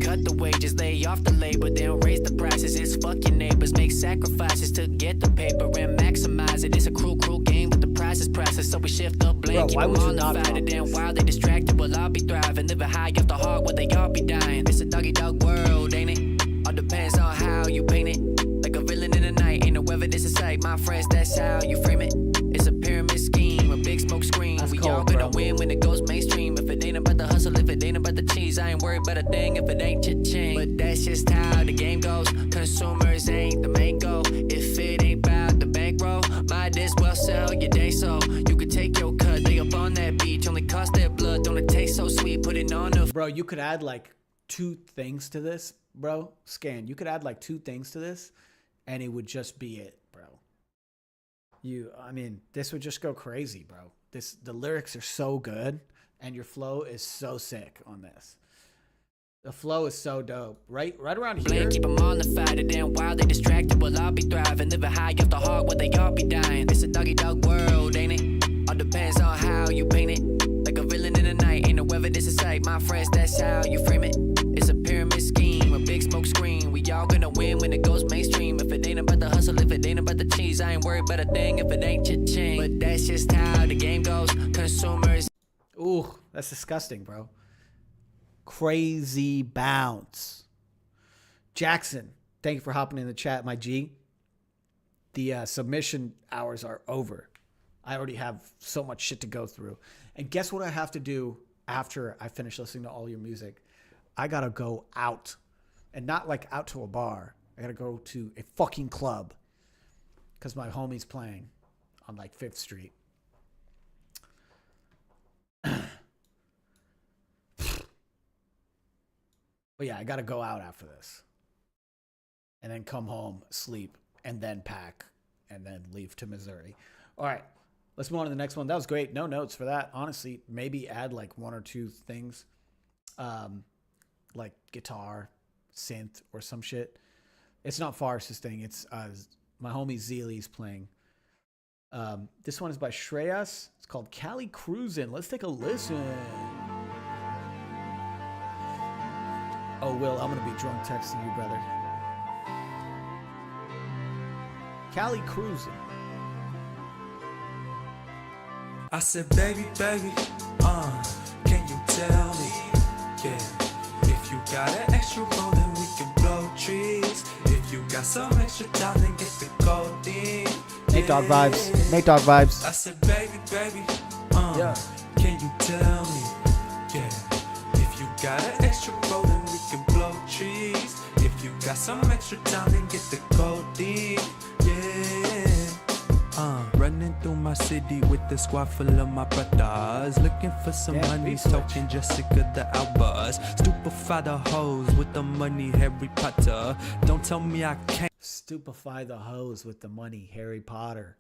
cut the wages, lay off the labor, then raise the prices. It's fuck your neighbors, make sacrifices to get the paper and maximize it. It's a cruel game, but the price is priceless. So we shift the blame, keep them on the fight. And then while they distracted, well, I'll be thriving. Living high off the heart, where they all be dying. It's a dog world, ain't it? All depends on how you paint it. Like a villain in the night, ain't no evidence in sight. My friends, that's how you frame it. It's a pyramid scheme, a big smoke screen. We all gonna win when it goes mainstream. If it better thing if it ain't cha-ching. But that's just how the game goes. Consumers ain't the main goal. If it ain't about the bankroll, might as well sell your day so you could take your cut. They up on that beach, only cost their blood. Don't it taste so sweet? Put it on the. Bro, you could add like 2 things to this, bro. Scan. You could add like 2 things to this, and it would just be it, bro. I mean, this would just go crazy, bro. The lyrics are so good, and your flow is so sick on this. The flow is so dope. Right around here. Keep them on the fight, and then while they distracted, well, I'll be thriving. Living high off the hog, where they all be dying. It's a doggy dog world, ain't it? All depends on how you paint it. Like a villain in the night, ain't no evidence in sight. My friends, that's how you frame it. It's a pyramid scheme, a big smoke screen. We all gonna win when it goes mainstream. If it ain't about the hustle, if it ain't about the cheese, I ain't worried about a thing if it ain't cha-ching. But that's just how the game goes. Consumers. Ooh, that's disgusting, bro. Crazy bounce. Jackson, thank you for hopping in the chat, my G. The submission hours are over. I already have so much shit to go through. And guess what I have to do after I finish listening to all your music? I gotta go out. And not like out to a bar. I gotta go to a fucking club. Because my homie's playing on like 5th Street. But yeah, I gotta go out after this. And then come home, sleep, and then pack, and then leave to Missouri. All right, let's move on to the next one. That was great. No notes for that. Honestly, maybe add like 1 or 2 things. Like guitar, synth, or some shit. It's not Fars's thing. It's my homie Zeely's playing. This one is by Shreyas. It's called Cali Cruisin'. Let's take a listen. Oh, Will, I'm going to be drunk texting you, brother. Cali Cruisin'. I said, baby, can you tell me, yeah, if you got an extra roll, then we can blow trees. If you got some extra time, then get the codeine. Nate Dogg vibes. Nate Dogg vibes. I said, baby, yeah. Can you tell me, yeah, if you got an extra roll, then we can blow trees. If you got some extra time, then get the codeine, yeah. Running through my city with the squad full of my brothers, looking for some money, talking Jessica the Albers. Stupefy the hoes with the money, Harry Potter. Don't tell me I can't. Stupefy the hoes with the money, Harry Potter.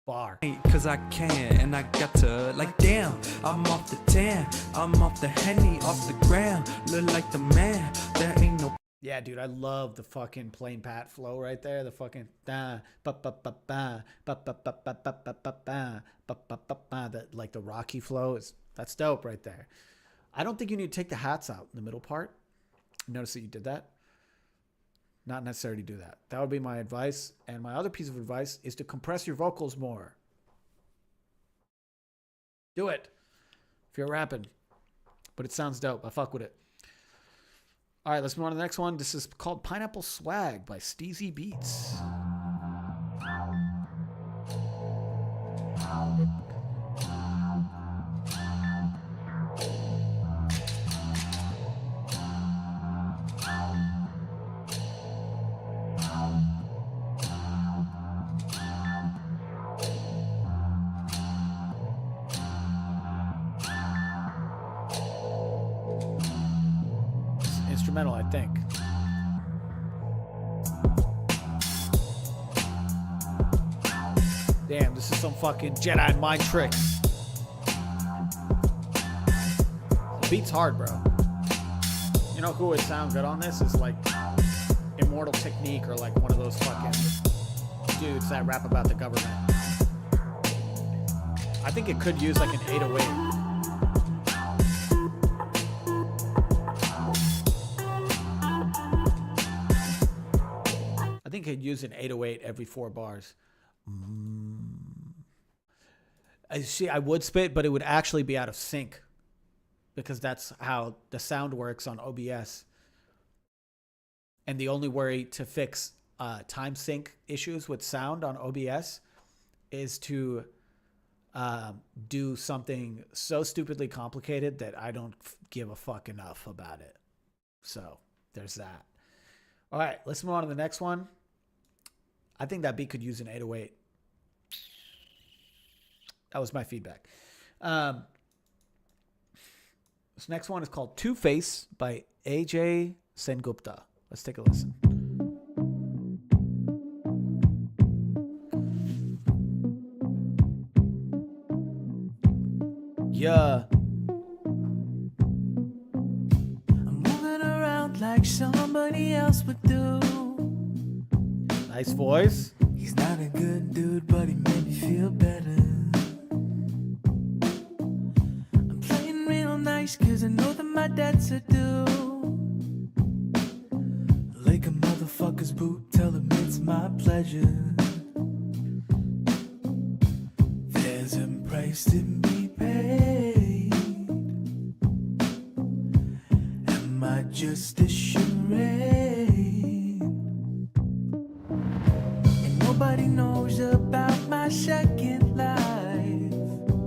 Bar. Cause I can and I got to. Like damn, I'm off the tan, I'm off the Henny, off the ground. Look like the man, there ain't no. Yeah, dude, I love the fucking plain Pat flow right there. The fucking da ba ba ba ba ba ba ba ba ba ba ba ba ba ba ba. That like the Rocky flow that's dope right there. I don't think you need to take the hats out in the middle part. Notice that you did that. Not necessarily do that. That would be my advice. And my other piece of advice is to compress your vocals more. Do it if you're rapping. But it sounds dope. I fuck with it. All right, let's move on to the next one. This is called Pineapple Swag by Steezy Beats. Instrumental, I think. Damn, this is some fucking Jedi mind tricks. The beat's hard, bro. You know who would sound good on this is like Immortal Technique or like one of those fucking dudes that rap about the government. I think it could use like an 808. I think I'd use an 808 every 4 bars. I see. I would spit, but it would actually be out of sync because that's how the sound works on OBS. And the only way to fix time sync issues with sound on OBS is to do something so stupidly complicated that I don't give a fuck enough about it. So there's that. All right, let's move on to the next one. I think that beat could use an 808. That was my feedback. This next one is called Two Face by AJ Sengupta. Let's take a listen. Yeah. I'm moving around like somebody else would do. Nice voice. He's not a good dude, but he made me feel better. I'm playing real nice, cause I know that my debts are due. Like a motherfucker's boot, tell him it's my pleasure. There's a price to be paid. Am I just a charade? And nobody knows about my second life.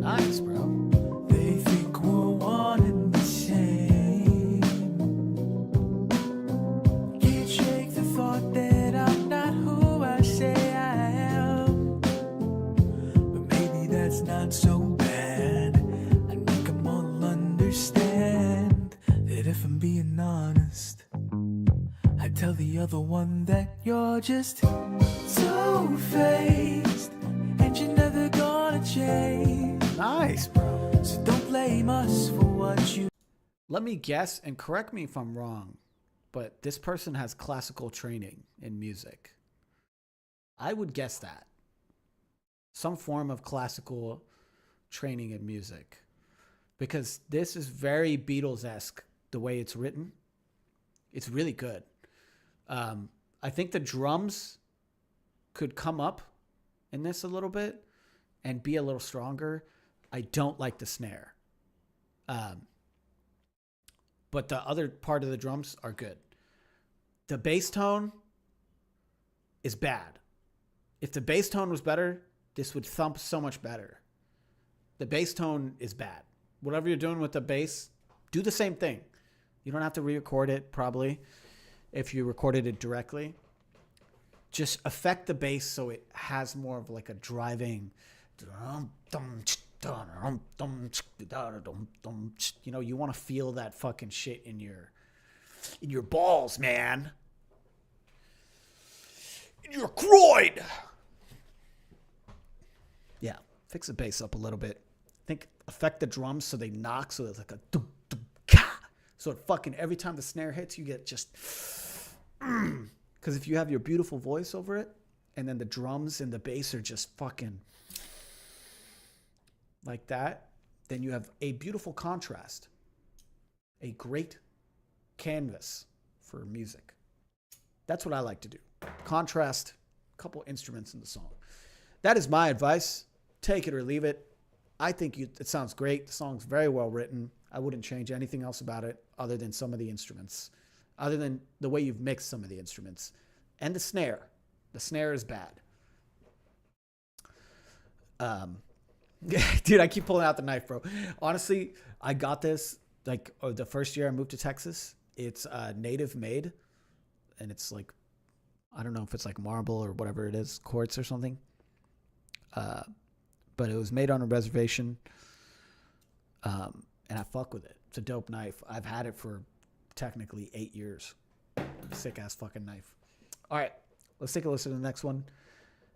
Nice, bro. They think we're one and the same. Can't shake the thought that I'm not who I say I am. But maybe that's not so bad. I'd make them all understand that if I'm being honest, I tell the other one that you're just two-faced and you're never gonna change. Nice, bro. So don't blame us for what you. Let me guess, and correct me if I'm wrong, but this person has classical training in music. I would guess that. Some form of classical training in music. Because this is very Beatles-esque, the way it's written. It's really good. I think the drums could come up in this a little bit and be a little stronger. I don't like the snare. But the other part of the drums are good. The bass tone is bad. If the bass tone was better, this would thump so much better. The bass tone is bad. Whatever you're doing with the bass, do the same thing. You don't have to re-record it, probably, if you recorded it directly. Just affect the bass so it has more of like a driving, you know, you want to feel that fucking shit in your balls, man. In your groin. Yeah, fix the bass up a little bit. I think affect the drums so they knock, so there's like a dum dum ka. So it fucking every time the snare hits, you get just. Because if you have your beautiful voice over it, and then the drums and the bass are just fucking like that, then you have a beautiful contrast. A great canvas for music. That's what I like to do. Contrast a couple instruments in the song. That is my advice. Take it or leave it. I think it sounds great. The song's very well written. I wouldn't change anything else about it other than some of the instruments. Other than the way you've mixed some of the instruments. And the snare. The snare is bad. Dude, I keep pulling out the knife, bro. Honestly, I got this like the first year I moved to Texas. It's native made. And it's like, I don't know if it's like marble or whatever it is, quartz or something. But it was made on a reservation. And I fuck with it. It's a dope knife. I've had it for technically 8 years. Sick ass fucking knife. All right, let's take a listen to the next one.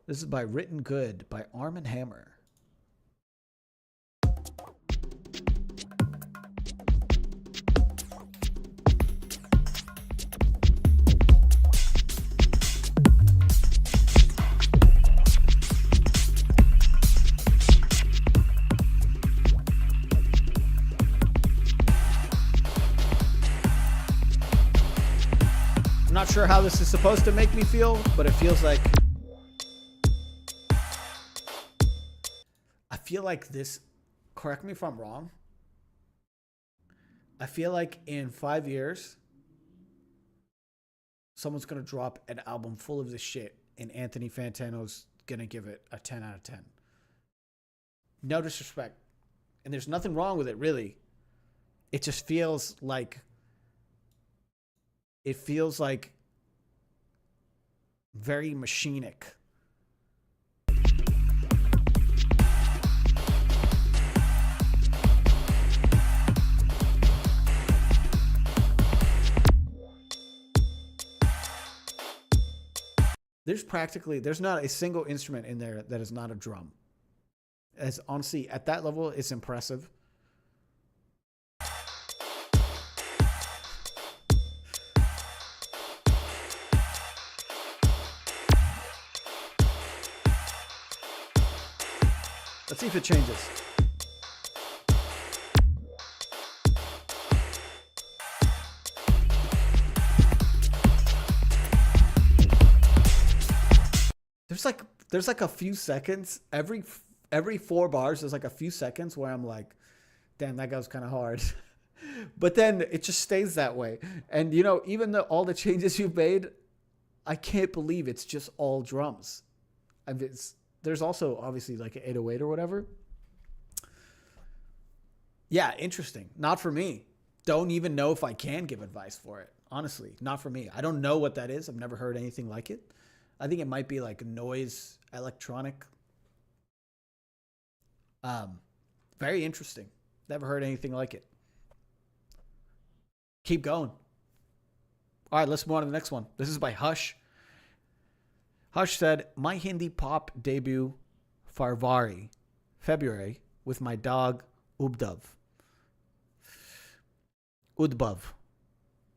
This is by Written Good by Arm & Hammer. I'm not sure how this is supposed to make me feel, but it feels like this, correct me if I'm wrong, I feel like in 5 years someone's gonna drop an album full of this shit and Anthony Fantano's gonna give it a 10 out of 10. No disrespect. And there's nothing wrong with it, really. It just feels like very machinic. There's not a single instrument in there that is not a drum. As honestly, at that level, it's impressive. Let's see if it changes. There's like a few seconds every 4 bars. There's like a few seconds where I'm like, damn, that goes kind of hard. But then it just stays that way. And you know, even all the changes you've made, I can't believe it's just all drums. I mean, there's also obviously like an 808 or whatever. Yeah, interesting. Not for me. Don't even know if I can give advice for it. Honestly, not for me. I don't know what that is. I've never heard anything like it. I think it might be like noise electronic. Very interesting. Never heard anything like it. Keep going. All right, let's move on to the next one. This is by Hush. Hush said, my Hindi pop debut, Farvari, February, with my dog, Udbhav.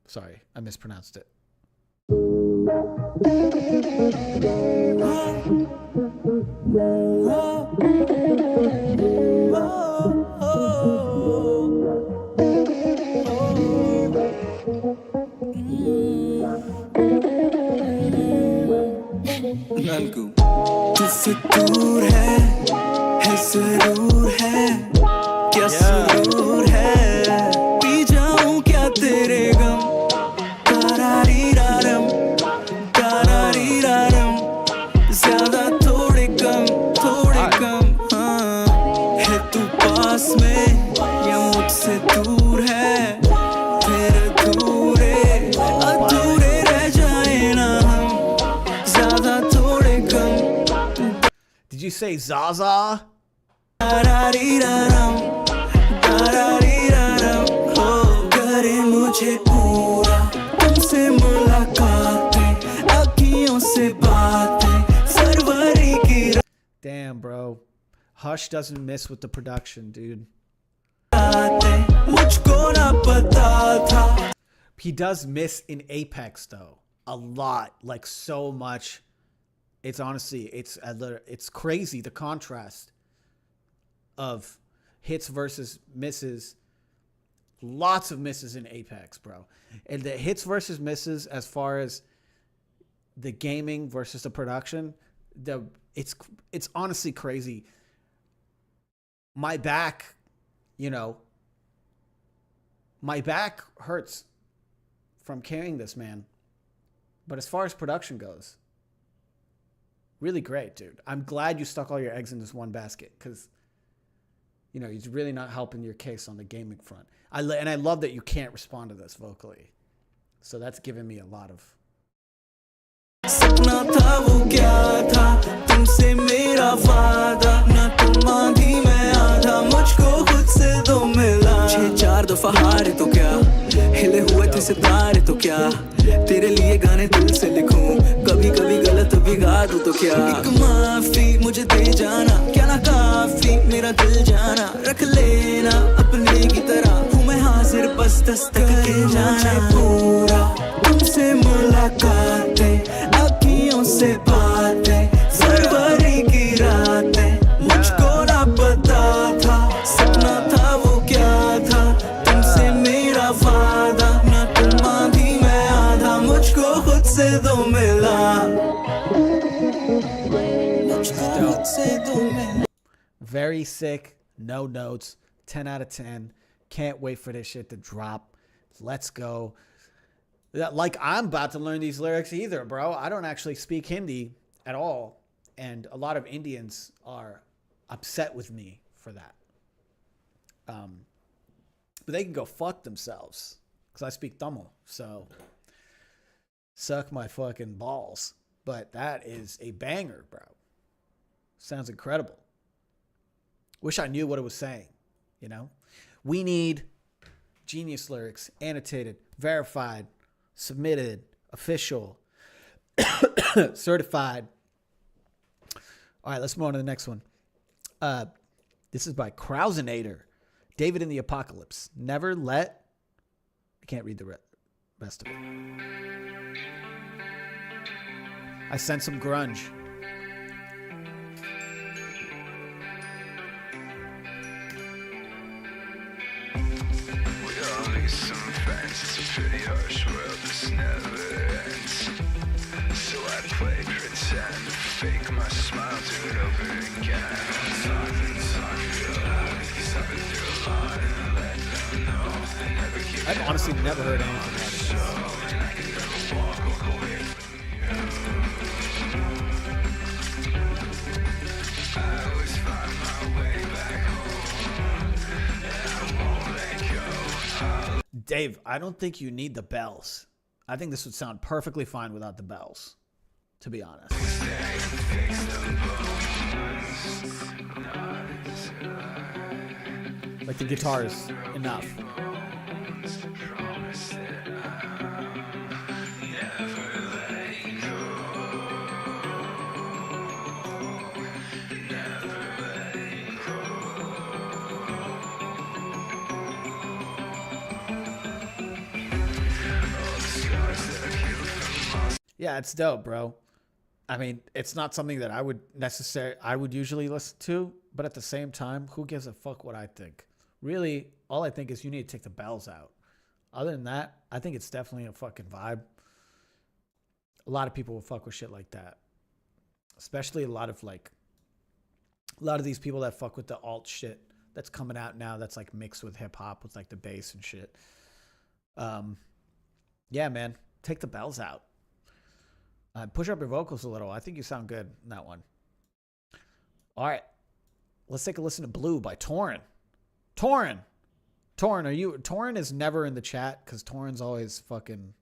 Sorry, I mispronounced it. तुझसे दूर है जरूर है क्या सुरूर है P जाऊं क्या तेरे गम तारारीरारम ज्यादा थोड़े कम हाँ है तू पास में या मुझसे दूर है फिर अधूरे रह जाए ना हम ज्यादा थोड़े कम. Did you say Zaza? करे मुझे पूरा तुमसे मुलाकातें अखियों से बातें सरवरी की. Damn, bro. Hush doesn't miss with the production, dude. मुझको ना पता था. He does miss in Apex though. A lot, like so much. It's honestly, it's crazy the contrast of hits versus misses. Lots of misses in Apex, bro. And the hits versus misses as far as the gaming versus the production, it's honestly crazy. My back, my back hurts from carrying this, man. But as far as production goes, really great, dude. I'm glad you stuck all your eggs in this one basket because, he's really not helping your case on the gaming front. And I love that you can't respond to this vocally. So that's given me a lot of... सपना था वो क्या था तुमसे मेरा वादा ना तुम आधी मैं आधा मुझको खुद से दो मिला 6-4 दफा हारे तो क्या हिले हुए थे सितारे तो क्या तेरे लिए गाने दिल से लिखूं कभी कभी गलत भी गा दूं तो क्या एक माफी मुझे दे जाना क्या ना काफी मेरा दिल जाना रख लेना अपने की तरह हूँ मैं हाजिर बस दस्तक के जाना पूरा तुमसे मुलाकातें अखियों से बातें फरवरी की रातें मुझको ना पता था सपना था वो क्या था तुमसे मेरा वादा ना तुम आधी मैं आधा मुझको खुद से दो मिला मुझको खुद से दो मिला. Very sick, no notes, 10 out of 10. Can't wait for this shit to drop. Let's go. Like, I'm about to learn these lyrics either, bro. I don't actually speak Hindi at all. And a lot of Indians are upset with me for that. But they can go fuck themselves because I speak Tamil. So suck my fucking balls. But that is a banger, bro. Sounds incredible. Wish I knew what it was saying, you know? We need Genius lyrics, annotated, verified, submitted, official, certified. All right, let's move on to the next one. This is by Krausinator. David in the Apocalypse. Never let... I can't read the rest of it. I sense some grunge. Some friends, it's a pretty harsh world, this never ends. So I play pretend, fake my smile, do it over again. Talk real loud, 'cause I've been through a lot, and let them know I never keep. I've honestly never heard anything like this. And I can never walk away from you. I always find my way back home, and I won't let go. Dave, I don't think you need the bells. I think this would sound perfectly fine without the bells, to be honest. Like the guitar is enough. Yeah, it's dope, bro. I mean, it's not something that I would usually listen to, but at the same time, who gives a fuck what I think? Really, all I think is you need to take the bells out. Other than that, I think it's definitely a fucking vibe. A lot of people will fuck with shit like that. Especially a lot of these people that fuck with the alt shit that's coming out now that's like mixed with hip hop with like the bass and shit. Yeah, man, take the bells out. Push up your vocals a little. I think you sound good in that one. All right. Let's take a listen to Blue by Torin. Torin, are you... Torin is never in the chat because Torin's always fucking...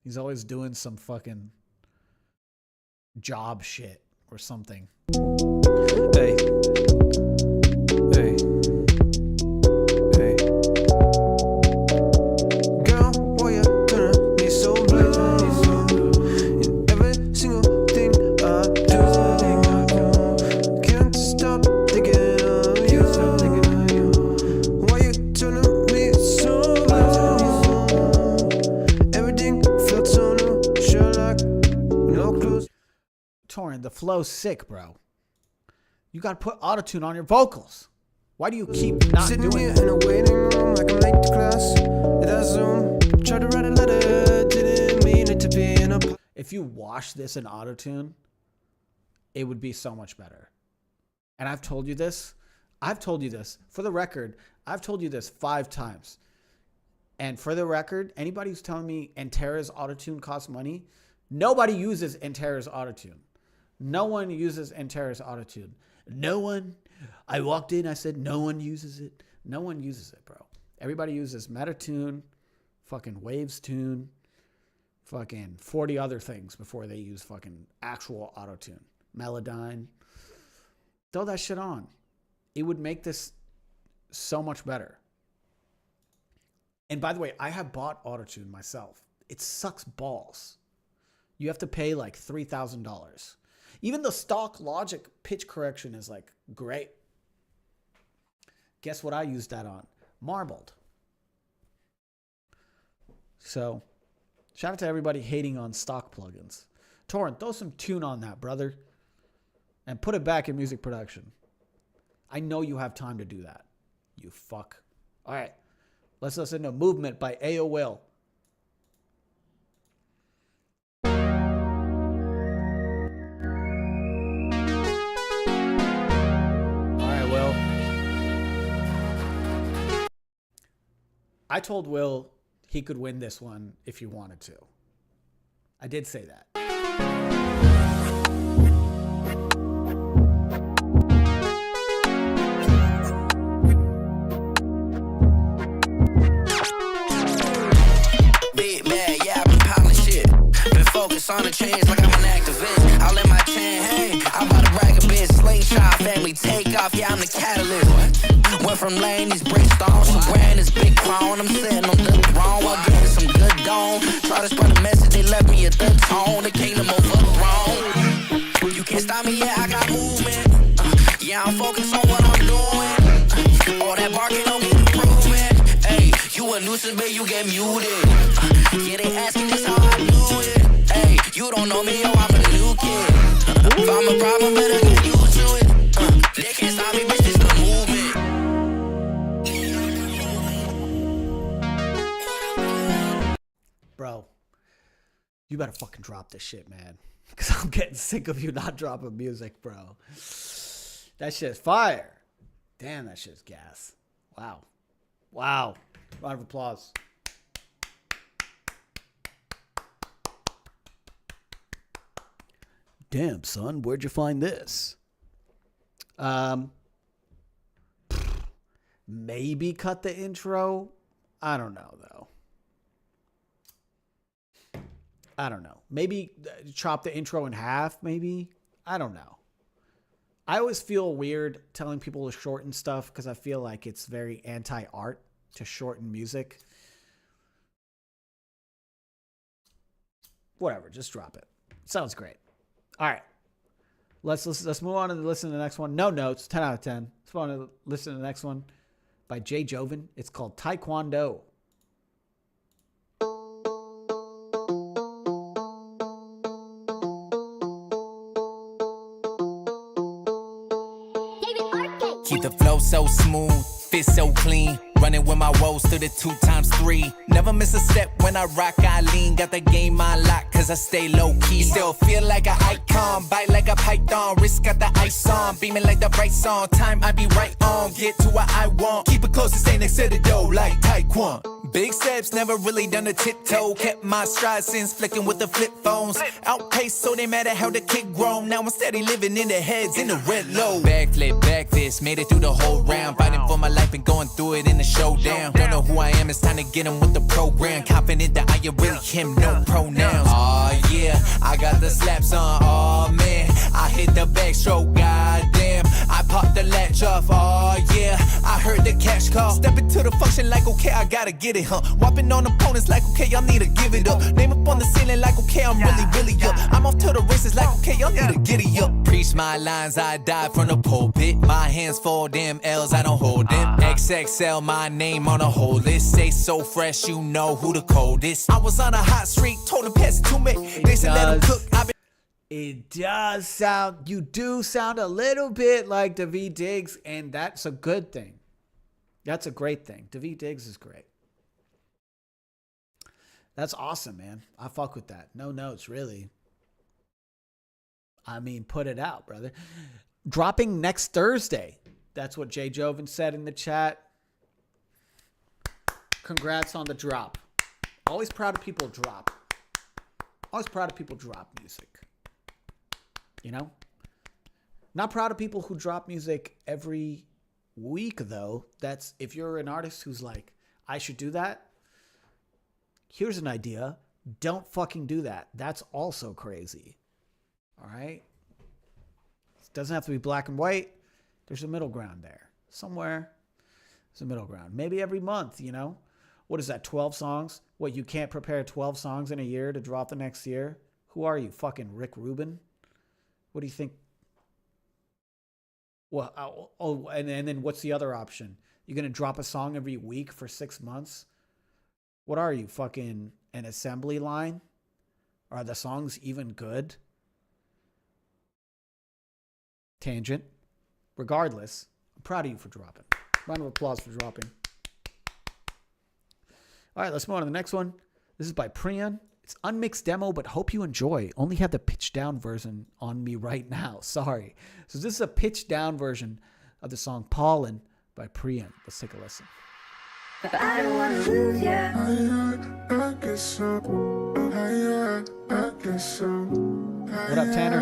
He's always doing some fucking job shit or something. Hey. Hey. Hey. Girl, why you turn me so blue? In every single thing I do, can't stop thinking of you. Why you turning me so blue? Everything felt so new, Sherlock, no clues. Torin, the flow's sick, bro. You gotta put autotune on your vocals. Why do you keep not Sitting doing here that? in a waiting room like I'm late to class. At that Zoom, tried to write a letter, didn't mean it to be in a... If you wash this in autotune, it would be so much better. And I've told you this. For the record, I've told you this 5 times. And for the record, anybody who's telling me Entera's autotune costs money, nobody uses Entera's autotune. No one uses Entera's autotune. No one. I walked in, I said, no one uses it. No one uses it, bro. Everybody uses Metatune, fucking Waves Tune, fucking 40 other things before they use fucking actual autotune. Melodyne. Throw that shit on. It would make this so much better. And by the way, I have bought autotune myself. It sucks balls. You have to pay like $3,000. Even the stock Logic pitch correction is like great. Guess what I used that on? Marbled. So, shout out to everybody hating on stock plugins. Torrent, throw some tune on that, brother. And put it back in music production. I know you have time to do that. You fuck. All right. Let's listen to Movement by A.O. Will. I told Will he could win this one if he wanted to. I did say that. on the chains like I'm an activist. I'll let my chain hang. I bought a brag a bitch. Slingshot family take off. Yeah, I'm the catalyst. Went from laying these bricks stones to wearing this big crown. I'm sitting on the throne while getting some good dome. Try to spread a message, they left me at the tone. The kingdom overthrown. You can't stop me, yeah, I got movement. Yeah, I'm focused on what I'm doing. All that barking don't get improvement. Hey, you a nuisance, babe, you get muted. Yeah, they asking just how I do it. Hey, you don't know me, yo, I'm a new kid. If I'm a problem, better get used to it. They can't stop me, bitch, it's the movement. Bro, you better fucking drop this shit, man. Because I'm getting sick of you not dropping music, bro. That shit's fire. Damn, that shit's gas. Wow. Wow. Round of applause. Damn, son, where'd you find this? Maybe cut the intro. I don't know, though. I don't know. Maybe chop the intro in half, maybe. I don't know. I always feel weird telling people to shorten stuff because I feel like it's very anti-art to shorten music. Whatever, just drop it. Sounds great. All right. Let's move on and listen to the next one. No notes, 10 out of 10. Let's move on to listen to the next one by Jay Joven. It's called Taekwondo. Keep the flow so smooth, fit so clean. Running with my woes through the 2x3. Never miss a step when I rock, I lean. Got the game on lock, cause I stay low key. Still feel like an icon, bite like a python. Wrist got the ice on, beaming like the bright song. Time I be right on, get to what I want. Keep it close and stay next to the dough like Taekwondo. Big steps, never really done a tiptoe. Kept my stride since flicking with the flip phones. Outpaced, so they mad at how the kid grown. Now I'm steady living in their heads in the red low. Backflip, back fist, made it through the whole round. Fighting for my life and going through it in the showdown. Don't know who I am, it's time to get him with the program. Confident that I am really him, no pronouns. Oh yeah, I got the slaps on, oh man. I hit the backstroke, goddamn. I popped the latch off, oh yeah. I heard the cash call. Step into the function like, okay, I gotta get it, huh? Whopping on opponents like, okay, y'all need to give it up. Name up on the ceiling like, okay, I'm really up. I'm off to the races like, okay, y'all need to giddy up. Preach my lines, I die from the pulpit. My hands full, damn L's, I don't hold them. XXL, my name on a whole list. Say so fresh, you know who the coldest. I was on a hot streak, told them pass it to me. They said let them cook, It does sound, you do sound a little bit like Daveed Diggs, and that's a good thing. That's a great thing. Daveed Diggs is great. That's awesome, man. I fuck with that. No notes, really. I mean, put it out, brother. Dropping next Thursday. That's what Jay Joven said in the chat. Congrats on the drop. Always proud of people drop. Always proud of people drop music. You know? Not proud of people who drop music every week, though. That's if you're an artist who's like, I should do that. Here's an idea. Don't fucking do that. That's also crazy. All right? It doesn't have to be black and white. There's a middle ground there. Somewhere, there's a middle ground. Maybe every month, you know? What is that, 12 songs? What, you can't prepare 12 songs in a year to drop the next year? Who are you, fucking Rick Rubin? What do you think? Well, and then what's the other option? You're going to drop a song every week for 6 months? What are you, fucking an assembly line? Are the songs even good? Tangent. Regardless, I'm proud of you for dropping. Round of applause for dropping. All right, let's move on to the next one. This is by Priyan. It's unmixed demo, but hope you enjoy. Only have the pitch down version on me right now. Sorry. So this is a pitch down version of the song Pollen by Priyan. Let's take a listen. But I don't wanna lose ya. I guess so. I guess so. What up, Tanner?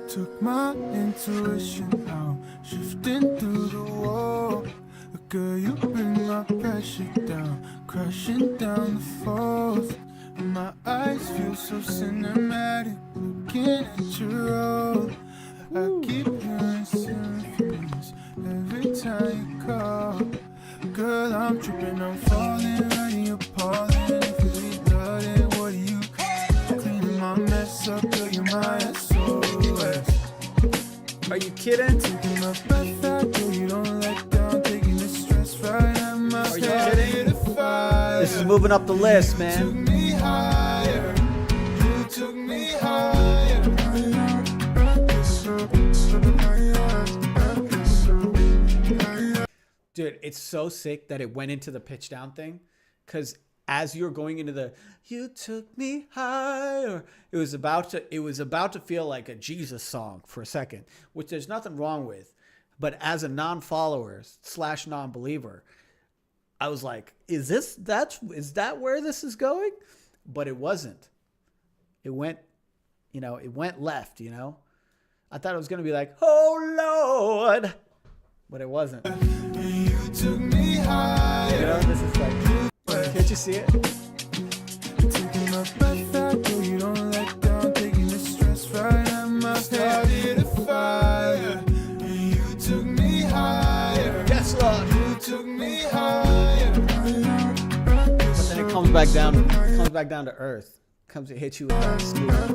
Took my intuition out, shifting through the wall. Girl, you bring my pressure down, crashing down the falls. My eyes feel so cinematic, looking at your roll. I keep hearing symphonies every time you call. Girl, I'm tripping, I'm falling, right, you're appalling. If you leave blooded, what do you cleaning my mess up? Girl, you're my SOS. Are you kidding? Taking my breath out, girl, you don't let down. Taking the stress right out my Are you kidding? This is moving up the list, man. You took me higher. You took me higher. Dude, it's so sick that it went into the pitch down thing, because as you're going into the "you took me higher," it was about to feel like a Jesus song for a second, which there's nothing wrong with. But as a non-follower / non-believer, I was like, is that where this is going? But it wasn't. It went left, you know? I thought it was going to be like, "Oh Lord," but it wasn't. You took me higher. You know, this is like, can't you see it? Taking my breath out, girl, you don't let down. Taking the stress right out my head. Started a fire. You took me higher. Yes, Lord. You took me higher. But then it comes back down. It comes back down to earth. It comes to hit you with that smooth.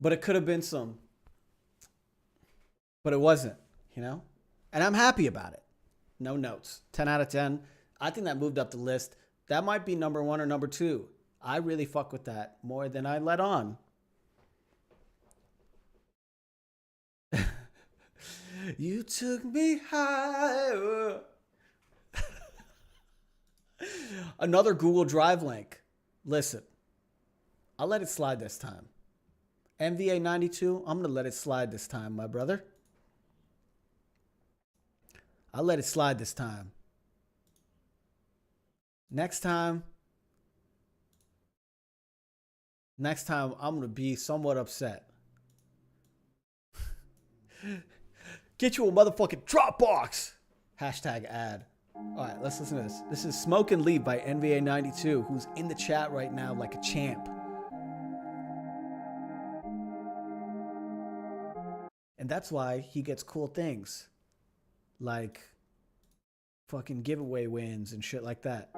But it could have been some. But it wasn't, you know? And I'm happy about it. No notes. 10 out of 10. I think that moved up the list. That might be number 1 or number 2. I really fuck with that more than I let on. You took me higher. Another Google Drive link. Listen, I'll let it slide this time. MVA 92, I'm going to let it slide this time, my brother. I'll let it slide this time. Next time, I'm going to be somewhat upset. Get you a motherfucking Dropbox. Hashtag ad. All right, let's listen to this. This is Smoke and Leave by NVA 92, who's in the chat right now like a champ. And that's why he gets cool things. Like fucking giveaway wins and shit like that.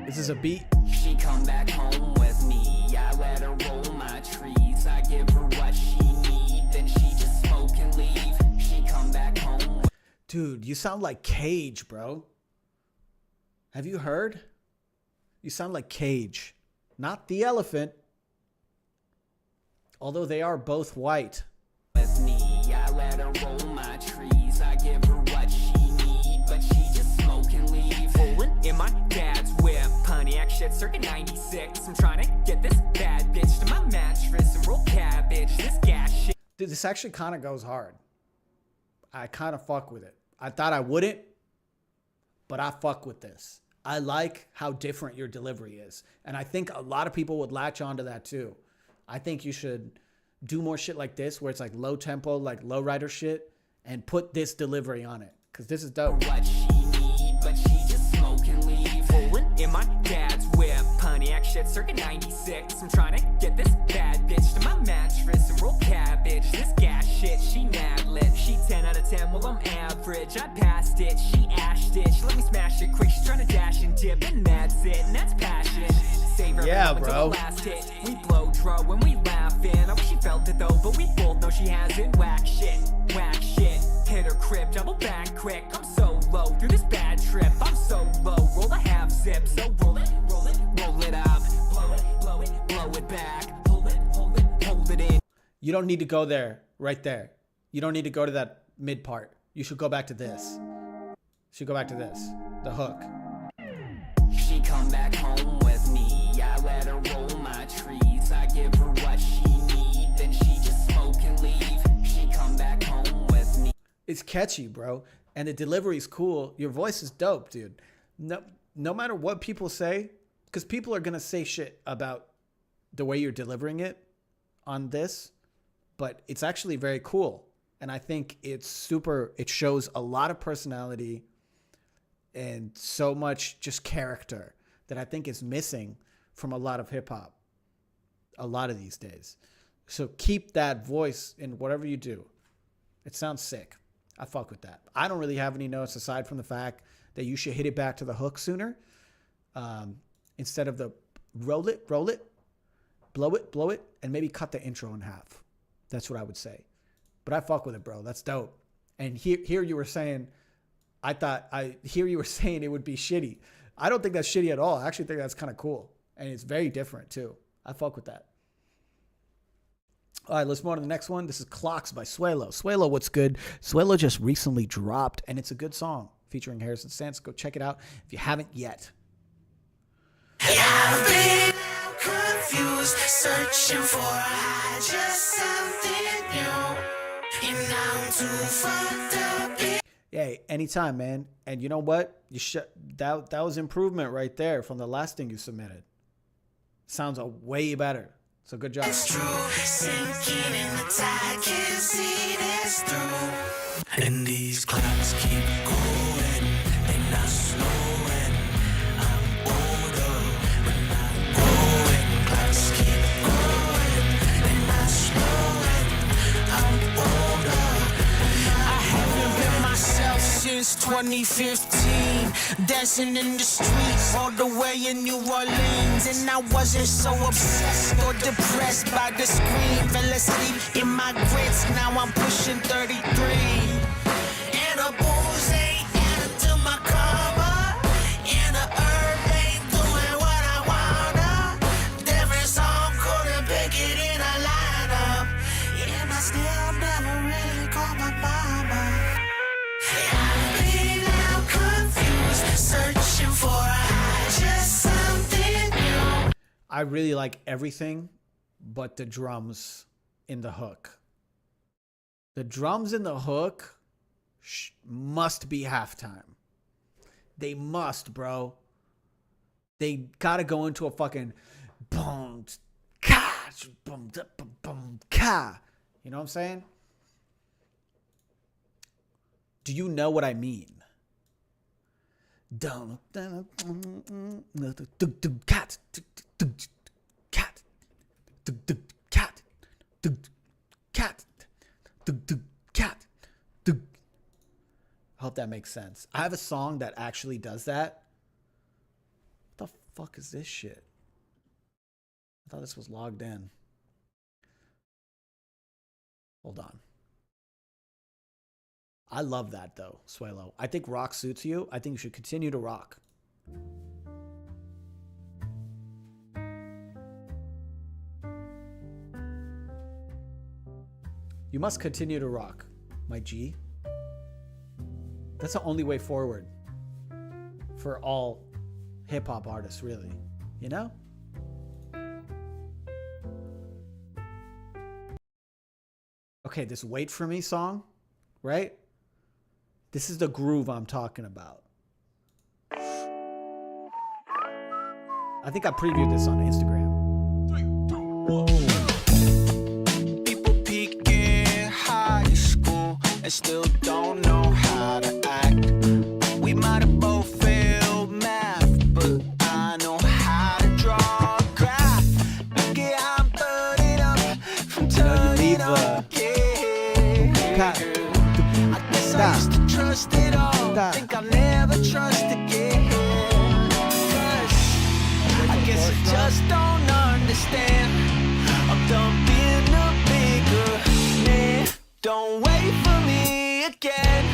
This is a beat. She come back home with me. I let her roll my trees. I give her what she need, then she just smoke and leave. She come back home. Dude, you sound like Cage, bro. Have you heard? You sound like Cage. Not the elephant. Although they are both white. With me, I let her roll my trees. I give her what she need, but she just smoke and leave. Rolling in my dad's whip, Pontiac shit circa 96. I'm trying to get this bad bitch to my mattress and roll cabbage. This gas shit. Dude, this actually kind of goes hard. I kind of fuck with it. I thought I wouldn't, but I fuck with this. I like how different your delivery is. And I think a lot of people would latch onto that too. I think you should do more shit like this where it's like low tempo, like low rider shit, and put this delivery on it. Because this is dope. What she need, but she just smoke and leave. Rolling in my dad's whip, Pontiac shit circa 96. I'm trying to get this bad bitch to my mattress and roll cabbage. This gas shit, she mad lit. She 10 out of 10, well I'm average. I passed it, she ashed it. She let me smash it quick, she's trying to dash and dip, and that's it, and that's passion. Save her until the last hit. We blow draw when we laughing. I wish she felt it though, but we both know she hasn't. Whack shit, whack shit. Hit her crib, double back quick. I'm so low through this bad trip. I'm so low, roll a half zip. So roll it, roll it, roll it up. Blow it, blow it, blow it back. Hold it, hold it, hold it in. You don't need to go there, right there. You don't need to go to that mid part. You should go back to this. You should go back to this, the hook. She come back home with me. I let her roll my trees. I give her what she need, then she just smoke and leave. She come back home with It's catchy, bro. And the delivery's cool. Your voice is dope, dude. No matter what people say, because people are going to say shit about the way you're delivering it on this, but it's actually very cool. And I think it shows a lot of personality and so much just character that I think is missing from a lot of hip hop a lot of these days. So keep that voice in whatever you do. It sounds sick. I fuck with that. I don't really have any notes aside from the fact that you should hit it back to the hook sooner. Instead of the roll it, blow it, and maybe cut the intro in half. That's what I would say. But I fuck with it, bro. That's dope. And here you were saying, you were saying it would be shitty. I don't think that's shitty at all. I actually think that's kind of cool. And it's very different too. I fuck with that. All right, let's move on to the next one. This is Clocks by Suelo. Suelo, what's good? Suelo just recently dropped, and it's a good song featuring Harrison Stance. Go check it out if you haven't yet. I've been confused, searching for just something new, and I'm too fucked up. Yeah, anytime, man. And you know what? That was improvement right there from the last thing you submitted. Sounds way better. So good job. It's true, sinking in the tide, can't see this through. And these clouds keep going, they're not slowing. I'm older, but not growing. Clouds keep going, they're not slowing. I'm older. I haven't been myself since 2015, dancing in the streets all the way in New Orleans, and I wasn't so obsessed or depressed by the screen. Fell asleep in my grits, now I'm pushing 33, and the booze ain't adding to my karma, and the herb ain't doing what I wanna. Different song, couldn't pick it in a lineup, and I still never really called my mama. Searching for just something new. I really like everything but the drums in the hook. The drums in the hook must be halftime. They must, bro. They gotta go into a fucking boom, ka, boom, boom, ka. You know what I'm saying? Do you know what I mean? Down, cat, cat, cat, cat, cat. I hope that makes sense. I have a song that actually does that. What the fuck is this shit? I thought this was logged in. Hold on. I love that though, Suelo. I think rock suits you. I think you should continue to rock. You must continue to rock, my G. That's the only way forward for all hip-hop artists, really. You know? Okay, this Wait For Me song, right? This is the groove I'm talking about. I think I previewed this on Instagram. 3, 2, 1. People peak in high school and still don't know how to act. We might have both failed math, but I know how to draw a graph. Look at how I'm burning up from turning up. I guess I used to trust it all. Think I'll never trust again. Cause I guess I just don't understand. I'm done being a bigger man. Don't wait for me again.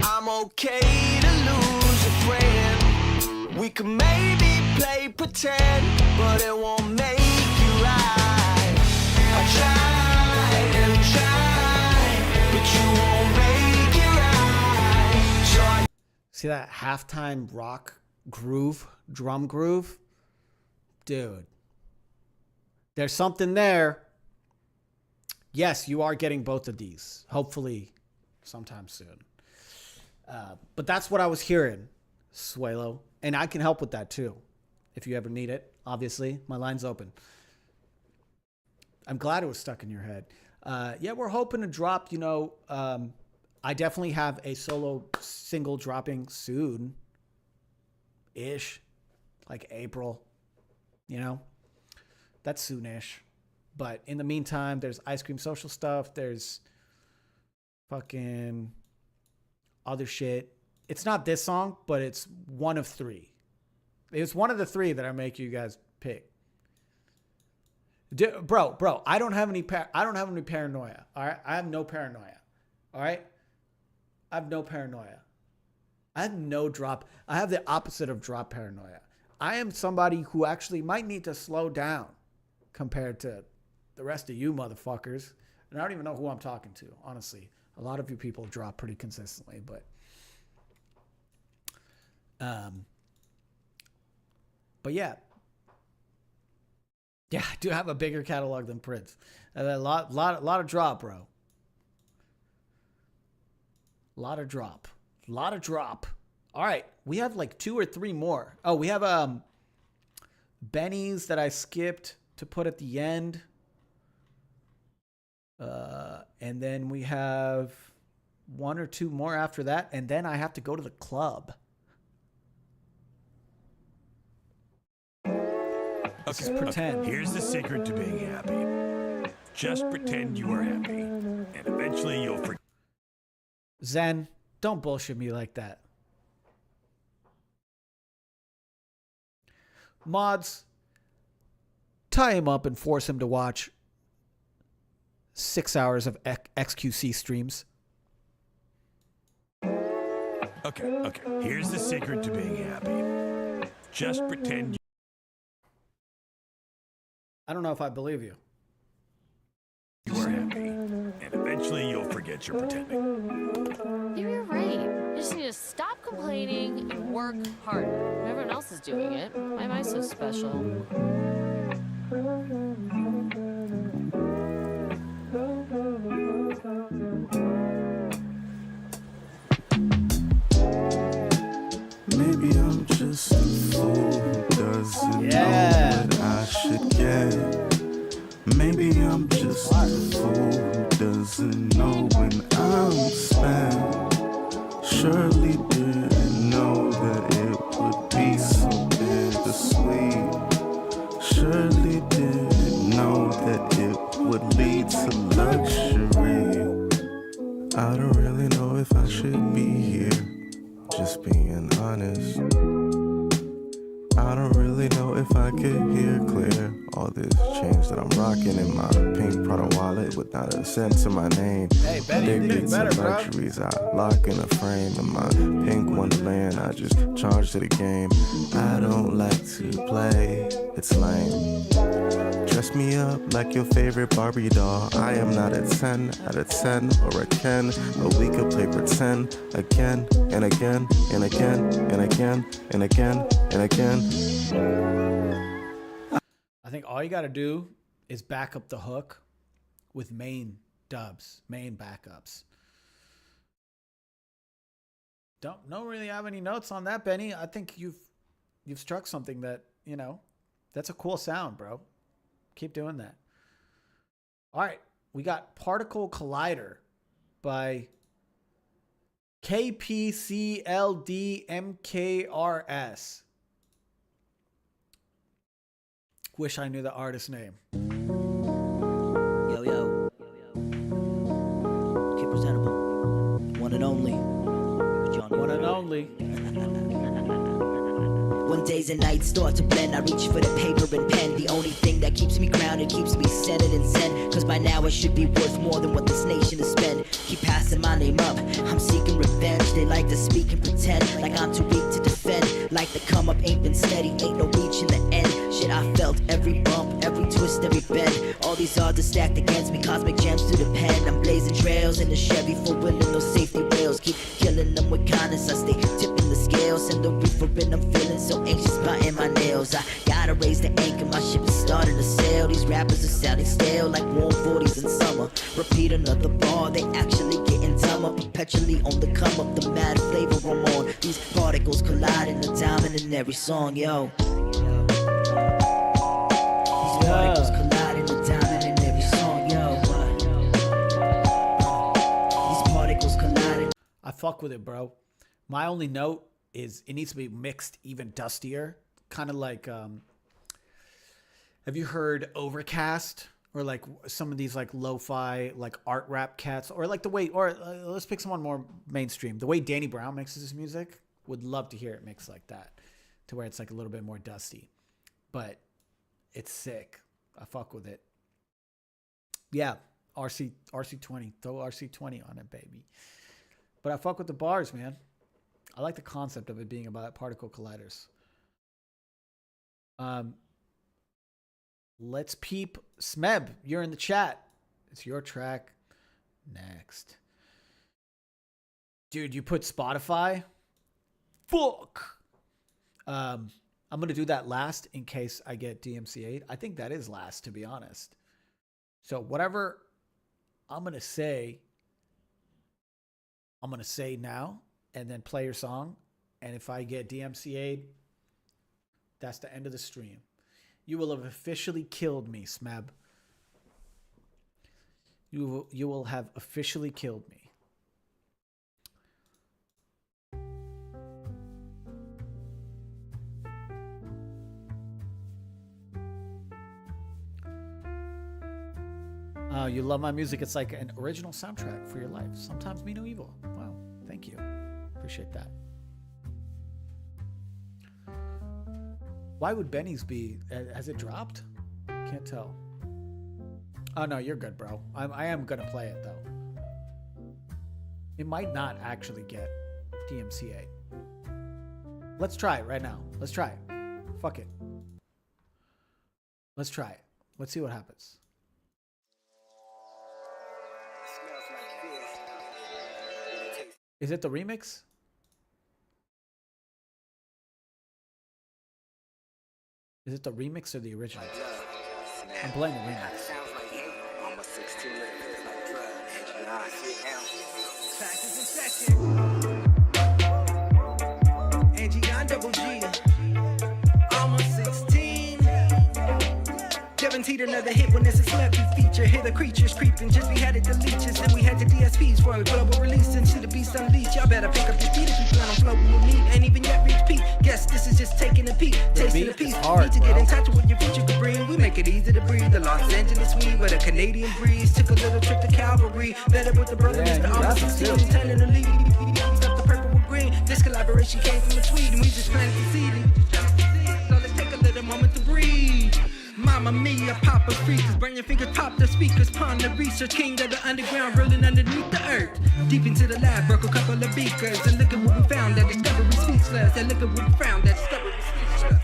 I'm okay to lose a friend. We can maybe play pretend, but it won't make you right. I tried and tried, but you won't make it right. So I See that halftime rock groove, drum groove? Dude. There's something there. Yes, you are getting both of these. Hopefully sometime soon. But that's what I was hearing, Suelo. And I can help with that too. If you ever need it, obviously, my line's open. I'm glad it was stuck in your head. Yeah, we're hoping to drop, I definitely have a solo single dropping soon-ish, like April, That's soon-ish. But in the meantime, there's Ice Cream Social stuff. There's fucking other shit. It's not this song, but it's one of 3. It's one of the 3 that I make you guys pick. Bro, I don't have any paranoia. All right, I have no paranoia. All right, I have no paranoia. I have no drop. I have the opposite of drop paranoia. I am somebody who actually might need to slow down compared to the rest of you motherfuckers. And I don't even know who I'm talking to, honestly. A lot of you people drop pretty consistently, but yeah. Yeah, I do have a bigger catalog than Prince. A lot of drop, bro. A lot of drop. All right, we have like 2 or 3 more. Oh, we have Benny's that I skipped to put at the end. And then we have 1 or 2 more after that, and then I have to go to the club. This is pretend. Here's the secret to being happy. Just pretend you are happy, and eventually you'll forget. Zen, don't bullshit me like that. Mods, tie him up and force him to watch 6 hours of XQC streams. Okay. Here's the secret to being happy. Just pretend I don't know if I believe you. You are happy, and eventually you'll forget you're pretending. Maybe you're right. I just need to stop complaining and work harder. Everyone else is doing it. Why am I so special? Maybe I'm just a fool who doesn't know what I should get. Maybe I'm just a fool who doesn't know when I'm spent. Surely didn't know that it would be so bittersweet. Surely didn't know that it would lead to luxury. I don't really know if I should be here. Just being honest, I don't really know if I could hear clear. All this change that I'm rocking in my pink Prada wallet with not a cent to my name. Hey, Benny, you're getting better, bro. Luxuries I lock in a frame, and my pink one playing, I just charge to the game. I don't like to play, it's lame. Dress me up like your favorite Barbie doll. I am not a 10 out of 10 or a Ken, but we could play pretend again and again and again and again and again and again. I think all you got to do is back up the hook with main dubs, main backups. Don't really have any notes on that, Benny. I think you've struck something that, that's a cool sound, bro. Keep doing that. All right, we got Particle Collider by KPCLDMKRS. Wish I knew the artist name. Yo. Keep presentable. One and only. One and only. When days and nights start to blend, I reach for the paper and pen. The only thing that keeps me grounded, keeps me centered and zen. Cause by now I should be worth more than what this nation has spent. Keep passing my name up, I'm seeking revenge. They like to speak and pretend like I'm too weak to defend. Like the come up ain't been steady, ain't no reaching the end. Shit, I felt every bump, every twist, every bend. All these odds are stacked against me, cosmic gems through the pen. I'm blazing trails in the Chevy for winning those safety rails. Keep killing them with kindness, I stay tipping the scales. Send the reefer and I'm feeling so anxious biting my nails. I gotta raise the anchor, my ship is starting to sail. These rappers are sounding stale like warm 40s in summer. Repeat another bar, they actually getting dumber. Perpetually on the come up, the mad flavor I'm on. These particles colliding, a diamond in every song, yo. These particles colliding, a diamond in every song, yo. These particles colliding. I fuck with it, bro. My only note is it needs to be mixed even dustier. Kind of like, have you heard Overcast? Or like some of these like lo-fi like art rap cats, or like the way, or let's pick someone more mainstream. The way Danny Brown mixes his music, would love to hear it mixed like that, to where it's like a little bit more dusty, but it's sick. I fuck with it. Yeah, RC20, throw RC20 on it, baby. But I fuck with the bars, man. I like the concept of it being about particle colliders. Let's peep. Smeb, you're in the chat. It's your track next. Dude, you put Spotify? Fuck. I'm going to do that last in case I get DMCA'd. I think that is last, to be honest. So whatever I'm going to say now and then play your song. And if I get DMCA'd, that's the end of the stream. You will have officially killed me, Smeb. You will have officially killed me. You love my music. It's like an original soundtrack for your life. Sometimes me no evil. Wow. Thank you. Appreciate that. Why would Benny's be? Has it dropped? Can't tell. Oh, no, you're good, bro. I am going to play it, though. It might not actually get DMCA. Let's try it right now. Let's try it. Fuck it. Let's try it. Let's see what happens. Is it the remix? Is it the remix or the original? I'm playing the remix. Angie on double G. Almost 16. Guaranteed another hit when it's a celebrity feature. Hear the creatures creeping, just beheaded the leeches. Then we had the DSPs for a global release into the beast unleashed. Y'all better pick up your feet if you plan on floating with me. Ain't even yet reached peak. Guess this is just taking a peek. Tasting a piece. Need to get in touch with what your future could bring. We make it easy to breathe. The Los Angeles weed with a Canadian breeze. Took a little trip to Calvary. Better with the brother Mr. Almost 16. Telling the lead. Stuff the purple with green. This collaboration came from a tweet and we just planted the seed. So let's take a little moment to breathe. Mama mia, Papa's freakers, burn your fingers, pop the speakers, pawn the research, king of the underground, rolling underneath the earth. Deep into the lab, broke a couple of beakers, and look at what we found, that discovery speechless, and look at what we found, that discovery speechless.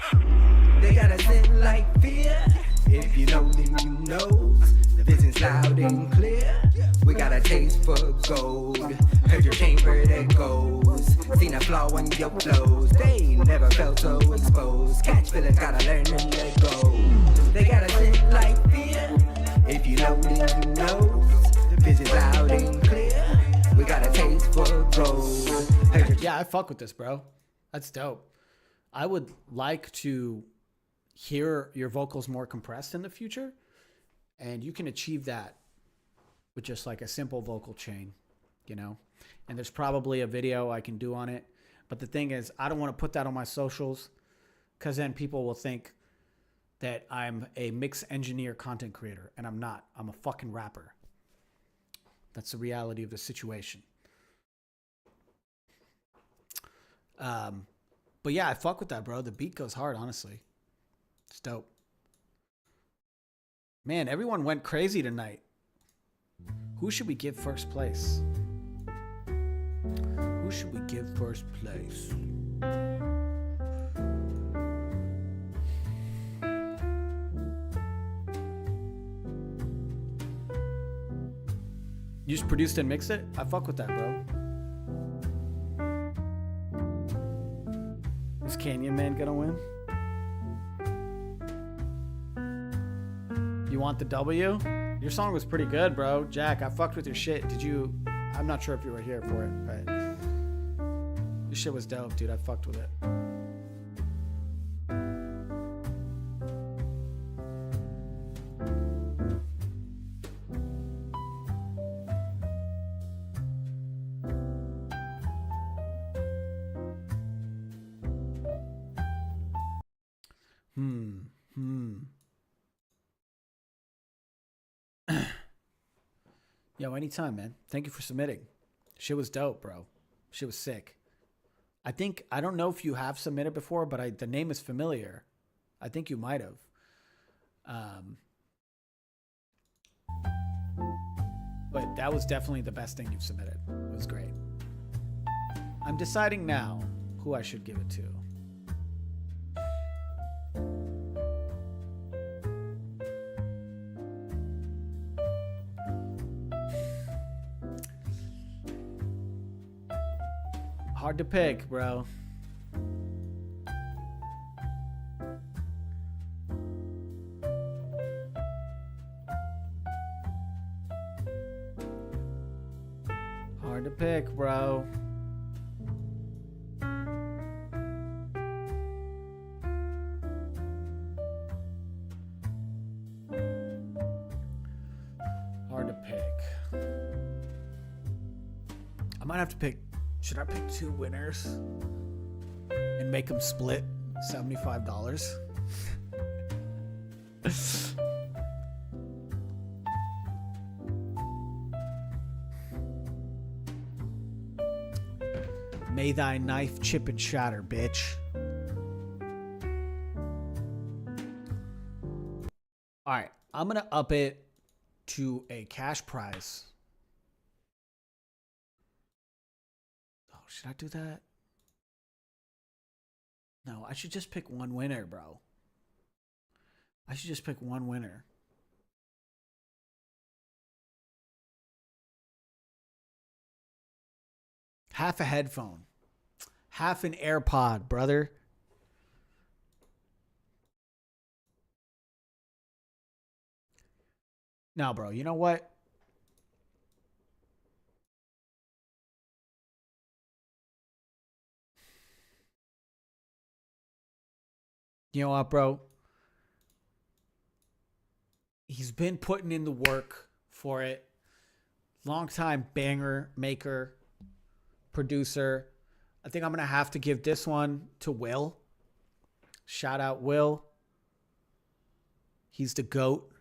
They got us in like fear, if you know, then you know, the vision's loud and clear, we got a taste for gold, heard your chamber that goes, seen a flaw in your flows, they never felt so exposed, catch feelings, gotta learn and let go. They got a scent like fear. If you know, then you know. The vision's loud and clear. We got a taste for gold. Yeah, I fuck with this, bro. That's dope. I would like to hear your vocals more compressed in the future. And you can achieve that with just like a simple vocal chain, you know? And there's probably a video I can do on it. But the thing is, I don't want to put that on my socials because then people will think that I'm a mix engineer content creator, and I'm not. I'm a fucking rapper. That's the reality of the situation. But yeah, I fuck with that, bro. The beat goes hard, honestly. It's dope. Man, everyone went crazy tonight. Who should we give first place? Who should we give first place? You just produced and mixed it? I fuck with that, bro. Canyon Man gonna win? You want the W? Your song was pretty good, bro. Jack, I fucked with your shit. Did you? I'm not sure if you were here for it, but your shit was dope, dude. I fucked with it. Yo, anytime, man. Thank you for submitting. Shit was dope, bro. Shit was sick. I don't know if you have submitted before, but the name is familiar. I think you might have. But that was definitely the best thing you've submitted. It was great. I'm deciding now who I should give it to. Hard to pick, bro. Hard to pick, bro. Hard to pick. I might have to pick. Should I pick two winners and make them split $75? May thy knife chip and shatter, bitch. All right, I'm going to up it to a cash prize. Should I do that? No, I should just pick one winner, bro. I should just pick one winner. Half a headphone. Half an AirPod, brother. Now, bro, you know what? You know what, bro? He's been putting in the work for it. Long time banger maker, producer. I think I'm going to have to give this one to Will. Shout out Will. He's the GOAT.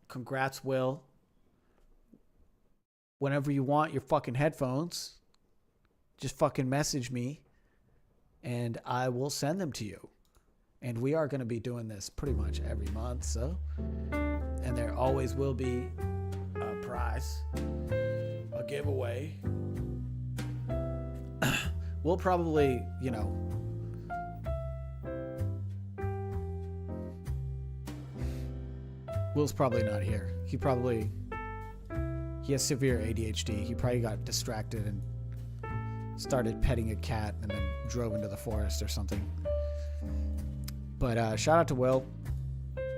Congrats, Will. Whenever you want your fucking headphones, just fucking message me. And I will send them to you. And we are going to be doing this pretty much every month. So, and there always will be a prize, a giveaway. We'll probably, you know, Will's probably not here. He has severe ADHD. He probably got distracted and started petting a cat and then drove into the forest or something. But shout out to Will.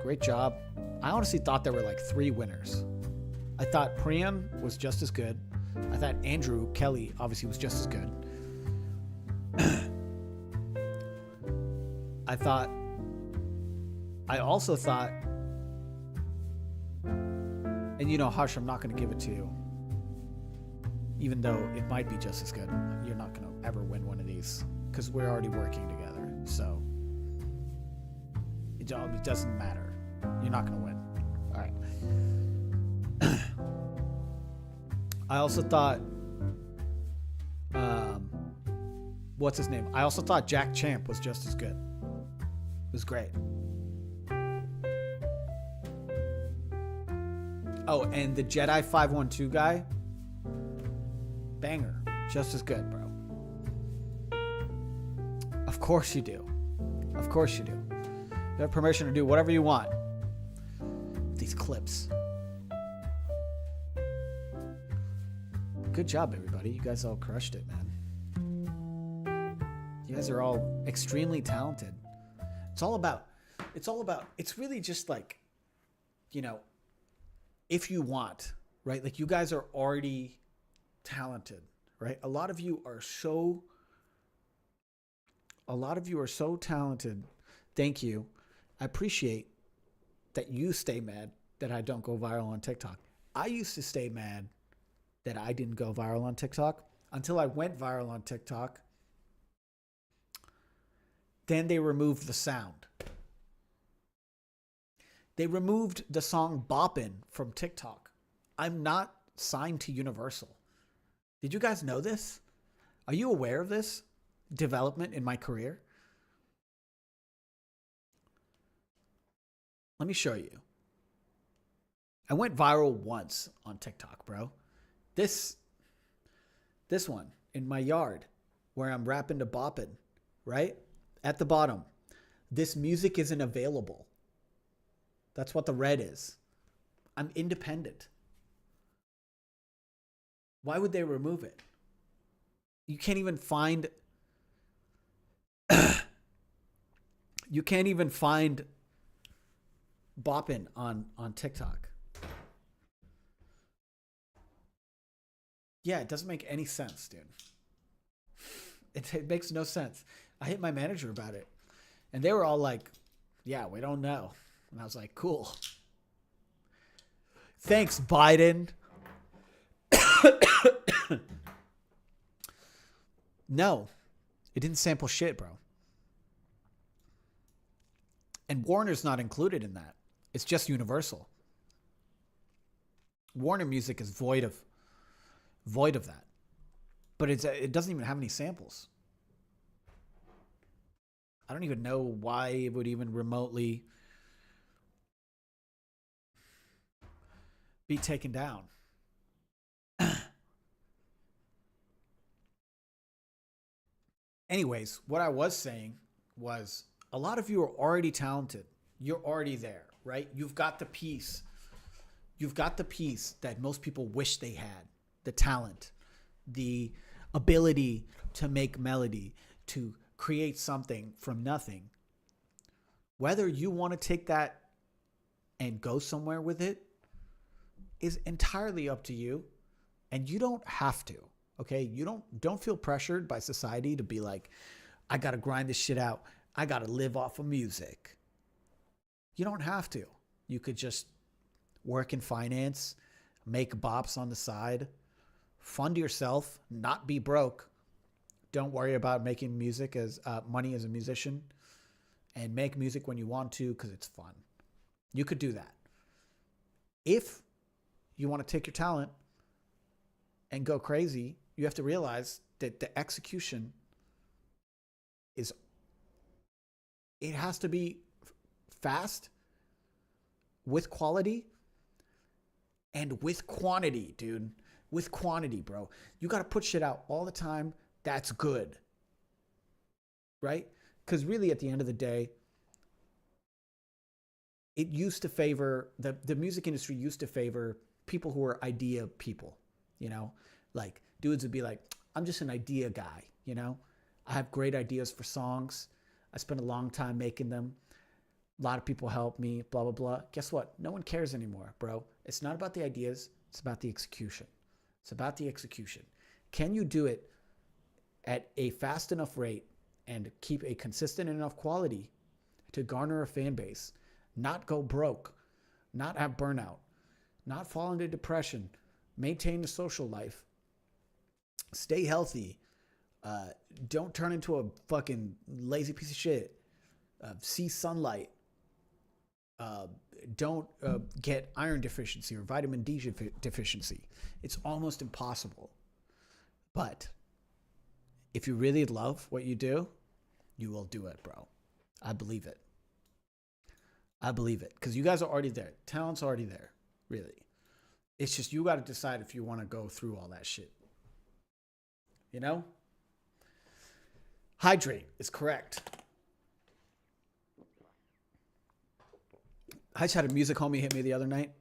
Great job. I honestly thought there were like 3 winners. I thought Priyan was just as good. I thought Andrew Kelly obviously was just as good. I also thought, and you know, Hush, I'm not going to give it to you. Even though it might be just as good. You're not going to ever win one of these because we're already working together. So it doesn't matter. You're not going to win. All right. I also thought, what's his name? I also thought Jack Champ was just as good. It was great. Oh, and the Jedi 512 guy, banger, just as good, bro. Of course you do. Of course you do. You have permission to do whatever you want. These clips. Good job, everybody. You guys all crushed it, man. You guys are all extremely talented. It's really just like, you know, if you want, right? Like you guys are already talented, right? A lot of you are so talented. Thank you. I appreciate that you stay mad that I don't go viral on TikTok. I used to stay mad that I didn't go viral on TikTok until I went viral on TikTok. Then they removed the sound. They removed the song Boppin' from TikTok. I'm not signed to Universal. Did you guys know this? Are you aware of this development in my career? Let me show you. I went viral once on TikTok, bro. This one in my yard where I'm rapping to Boppin', right? At the bottom, this music isn't available. That's what the red is. I'm independent. Why would they remove it? You can't even find Boppin' on TikTok. Yeah, it doesn't make any sense, dude. It makes no sense. I hit my manager about it. And they were all like, yeah, we don't know. And I was like, cool. Thanks, Biden. No, it didn't sample shit, bro. And Warner's not included in that. It's just Universal. Warner Music is void of that. But it doesn't even have any samples. I don't even know why it would even remotely be taken down. Anyways, what I was saying was a lot of you are already talented. You're already there, right? You've got the piece. You've got the piece that most people wish they had. The talent, the ability to make melody, to create something from nothing. Whether you want to take that and go somewhere with it is entirely up to you, and you don't have to. Okay, you don't feel pressured by society to be like, I gotta grind this shit out. I gotta live off of music. You don't have to. You could just work in finance, make bops on the side, fund yourself, not be broke. Don't worry about making music as money as a musician, and make music when you want to because it's fun. You could do that. If you want to take your talent and go crazy, you have to realize that the execution it has to be fast, with quality, and with quantity, dude. With quantity, bro. You got to put shit out all the time. That's good. Right? Because really, at the end of the day, it used to favor, the music industry used to favor people who were idea people, you know? Like, dudes would be like, I'm just an idea guy, you know? I have great ideas for songs. I spent a long time making them. A lot of people help me, blah, blah, blah. Guess what? No one cares anymore, bro. It's not about the ideas. It's about the execution. It's about the execution. Can you do it at a fast enough rate and keep a consistent enough quality to garner a fan base, not go broke, not have burnout, not fall into depression, maintain a social life, stay healthy, don't turn into a fucking lazy piece of shit, see sunlight, don't get iron deficiency or vitamin D deficiency. It's almost impossible. But if you really love what you do, you will do it, bro. I believe it. I believe it. Because you guys are already there. Talent's already there, really. It's just you got to decide if you want to go through all that shit. You know? Hydrate is correct. I just had a music homie hit me the other night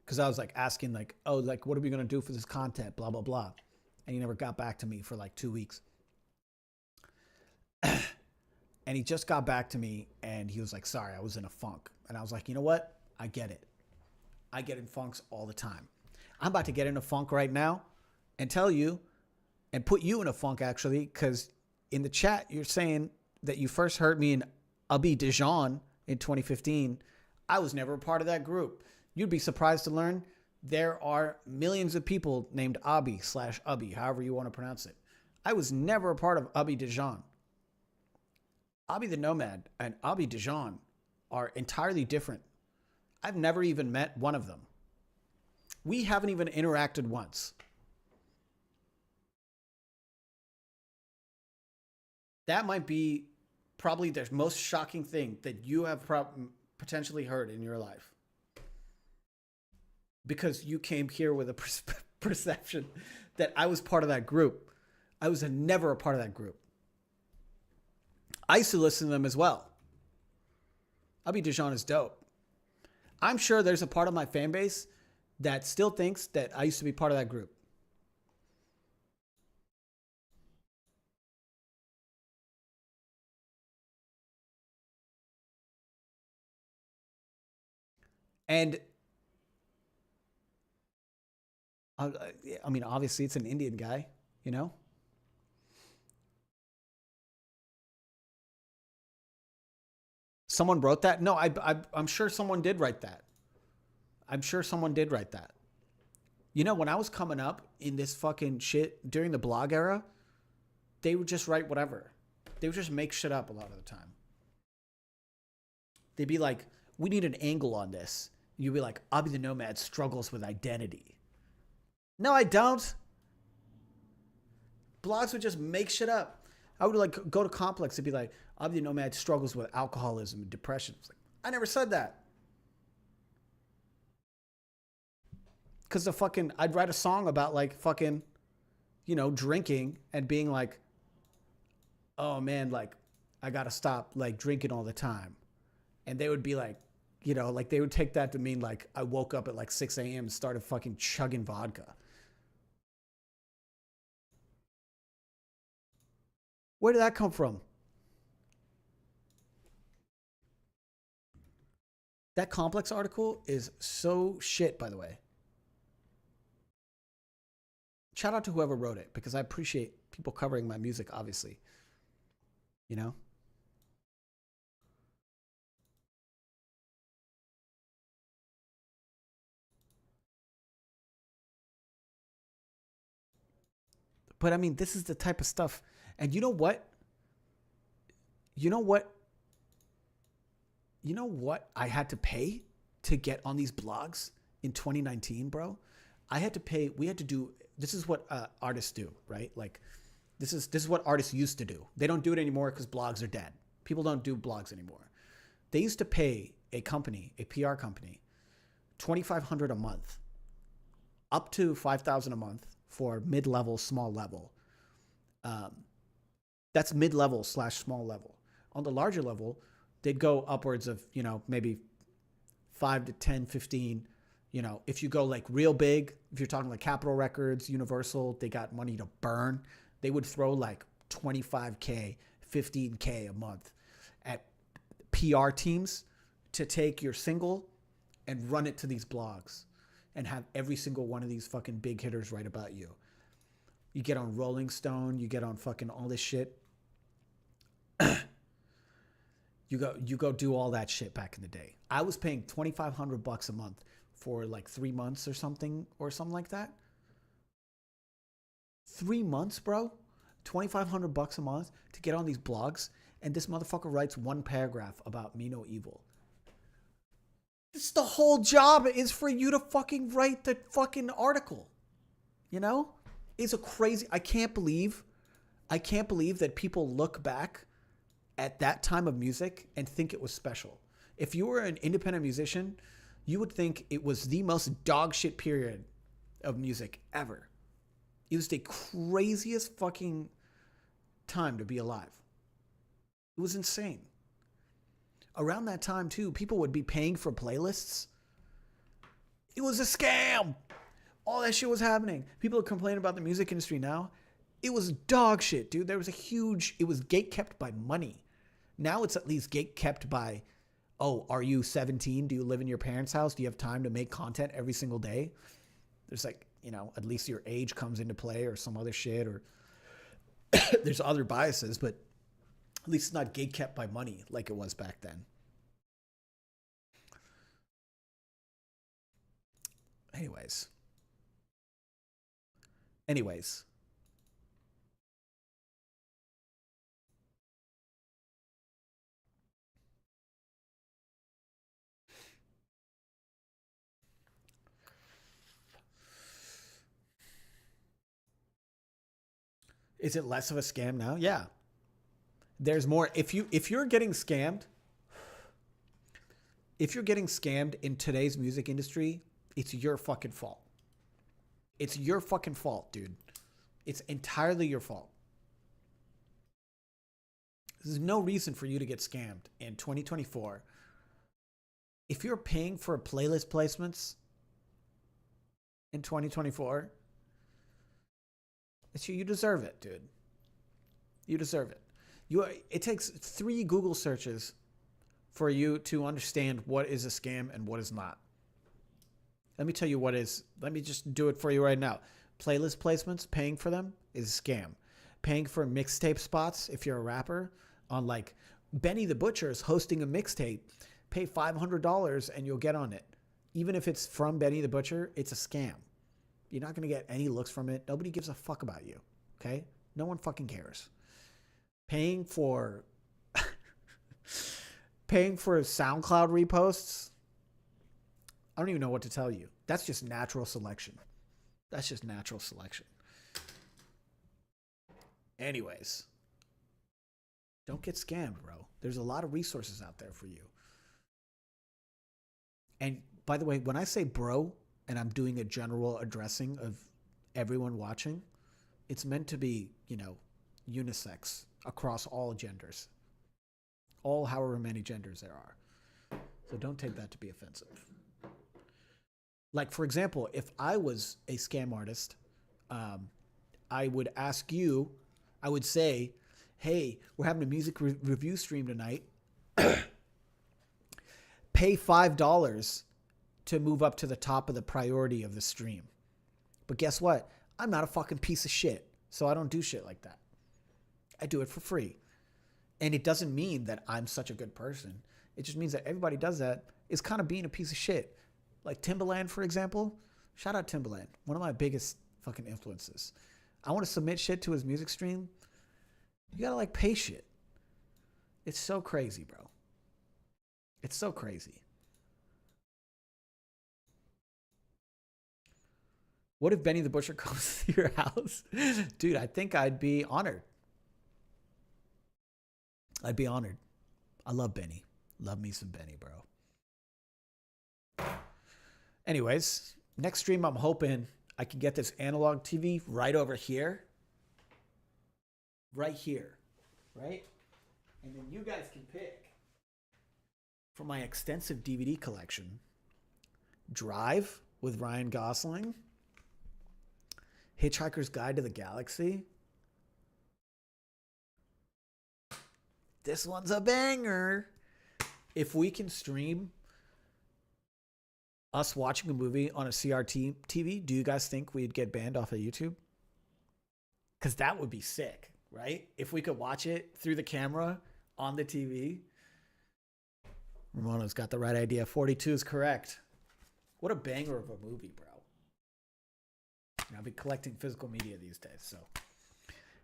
because I was like asking like, oh, like, what are we going to do for this content? Blah, blah, blah. And he never got back to me for like 2 weeks. And he just got back to me and he was like, sorry, I was in a funk. And I was like, you know what? I get it. I get in funks all the time. I'm about to get in a funk right now and tell you and put you in a funk, actually, because in the chat, you're saying that you first heard me in Abby Dijon in 2015. I was never a part of that group. You'd be surprised to learn there are millions of people named Abby/Ubby, however you want to pronounce it. I was never a part of Abby Dijon. Abby the Nomad and Abby Dijon are entirely different. I've never even met one of them. We haven't even interacted once. That might be probably the most shocking thing that you have potentially heard in your life. Because you came here with a perception that I was part of that group. I was never a part of that group. I used to listen to them as well. Abby Dijon is dope. I'm sure there's a part of my fan base that still thinks that I used to be part of that group. And I mean, obviously it's an Indian guy, you know? Someone wrote that? No, I'm sure someone did write that. I'm sure someone did write that. You know, when I was coming up in this fucking shit during the blog era, they would just write whatever. They would just make shit up a lot of the time. They'd be like, we need an angle on this. You'd be like, Abby the Nomad struggles with identity. No, I don't. Blogs would just make shit up. I would like go to Complex and be like, Abby the Nomad struggles with alcoholism and depression. It's like, I never said that. Because I'd write a song about like fucking, you know, drinking and being like, oh man, like I gotta stop like drinking all the time. And they would be like, you know, like they would take that to mean like I woke up at like 6 a.m. and started fucking chugging vodka. Where did that come from? That Complex article is so shit, by the way. Shout out to whoever wrote it, because I appreciate people covering my music, obviously. You know? But I mean, this is the type of stuff. And you know what? You know what? You know what I had to pay to get on these blogs in 2019, bro? I had to pay, we had to do, this is what artists do, right? Like, this is what artists used to do. They don't do it anymore because blogs are dead. People don't do blogs anymore. They used to pay a company, a PR company, $2,500 a month, up to $5,000 a month for mid-level, small level. That's mid-level / small level. On the larger level, they'd go upwards of, you know, maybe 5 to 10, 15. You know, if you go like real big, if you're talking like Capitol Records, Universal, they got money to burn. They would throw like $25K, $15K a month at PR teams to take your single and run it to these blogs and have every single one of these fucking big hitters write about you. You get on Rolling Stone, you get on fucking all this shit. You go do all that shit back in the day. I was paying $2,500 a month for like 3 months or something like that. 3 months, bro. $2,500 a month to get on these blogs, and this motherfucker writes one paragraph about Me No Evil. This the whole job is for you to fucking write the fucking article. You know? It's a crazy, I can't believe that people look back at that time of music and think it was special. If you were an independent musician, you would think it was the most dog shit period of music ever. It was the craziest fucking time to be alive. It was insane. Around that time too, people would be paying for playlists. It was a scam. All that shit was happening. People are complaining about the music industry now. It was dog shit, dude. There was it was gate kept by money. Now it's at least gate kept by, oh, are you 17? Do you live in your parents' house? Do you have time to make content every single day? There's like, at least your age comes into play or some other shit, or there's other biases, but at least it's not gate kept by money like it was back then. Anyways. Is it less of a scam now? Yeah. There's more. If you're getting scammed in today's music industry, it's your fucking fault. It's your fucking fault, dude. It's entirely your fault. There's no reason for you to get scammed in 2024. If you're paying for playlist placements in 2024, you deserve it, dude. You deserve it. It takes 3 Google searches for you to understand what is a scam and what is not. Let me tell you what is. Let me just do it for you right now. Playlist placements, paying for them is a scam. Paying for mixtape spots, if you're a rapper, on like Benny the Butcher is hosting a mixtape, pay $500 and you'll get on it. Even if it's from Benny the Butcher, it's a scam. You're not going to get any looks from it. Nobody gives a fuck about you. Okay? No one fucking cares. Paying for SoundCloud reposts, I don't even know what to tell you. That's just natural selection. Anyways, don't get scammed, bro. There's a lot of resources out there for you. And by the way, when I say bro, and I'm doing a general addressing of everyone watching, it's meant to be, unisex across all genders. All however many genders there are. So don't take that to be offensive. Like, for example, if I was a scam artist, I would ask you, I would say, hey, we're having a music review stream tonight. Pay $5 to move up to the top of the priority of the stream. But guess what? I'm not a fucking piece of shit, so I don't do shit like that. I do it for free. And it doesn't mean that I'm such a good person. It just means that everybody does that is kind of being a piece of shit. Like Timbaland, for example. Shout out Timbaland. One of my biggest fucking influences. I want to submit shit to his music stream. You gotta pay shit. It's so crazy, bro. It's so crazy. What if Benny the Butcher comes to your house? Dude, I think I'd be honored. I'd be honored. I love Benny. Love me some Benny, bro. Anyways, next stream I'm hoping I can get this analog TV right over here. Right here. Right? And then you guys can pick from my extensive DVD collection. Drive with Ryan Gosling. Hitchhiker's Guide to the Galaxy. This one's a banger. If we can stream us watching a movie on a CRT TV, do you guys think we'd get banned off of YouTube? Because that would be sick, right? If we could watch it through the camera on the TV. Ramona's got the right idea. 42 is correct. What a banger of a movie, bro. I'll be collecting physical media these days, so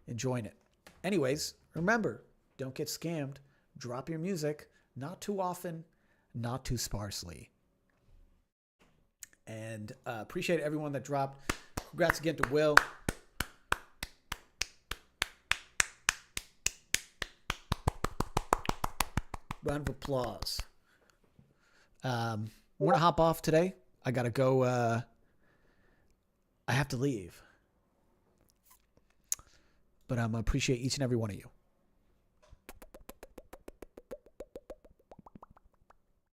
enjoying it. Anyways, remember, don't get scammed. Drop your music. Not too often, not too sparsely. And appreciate everyone that dropped. Congrats again to Will. Round of applause. We're going to hop off today. I got to go. I have to leave. But I appreciate each and every one of you.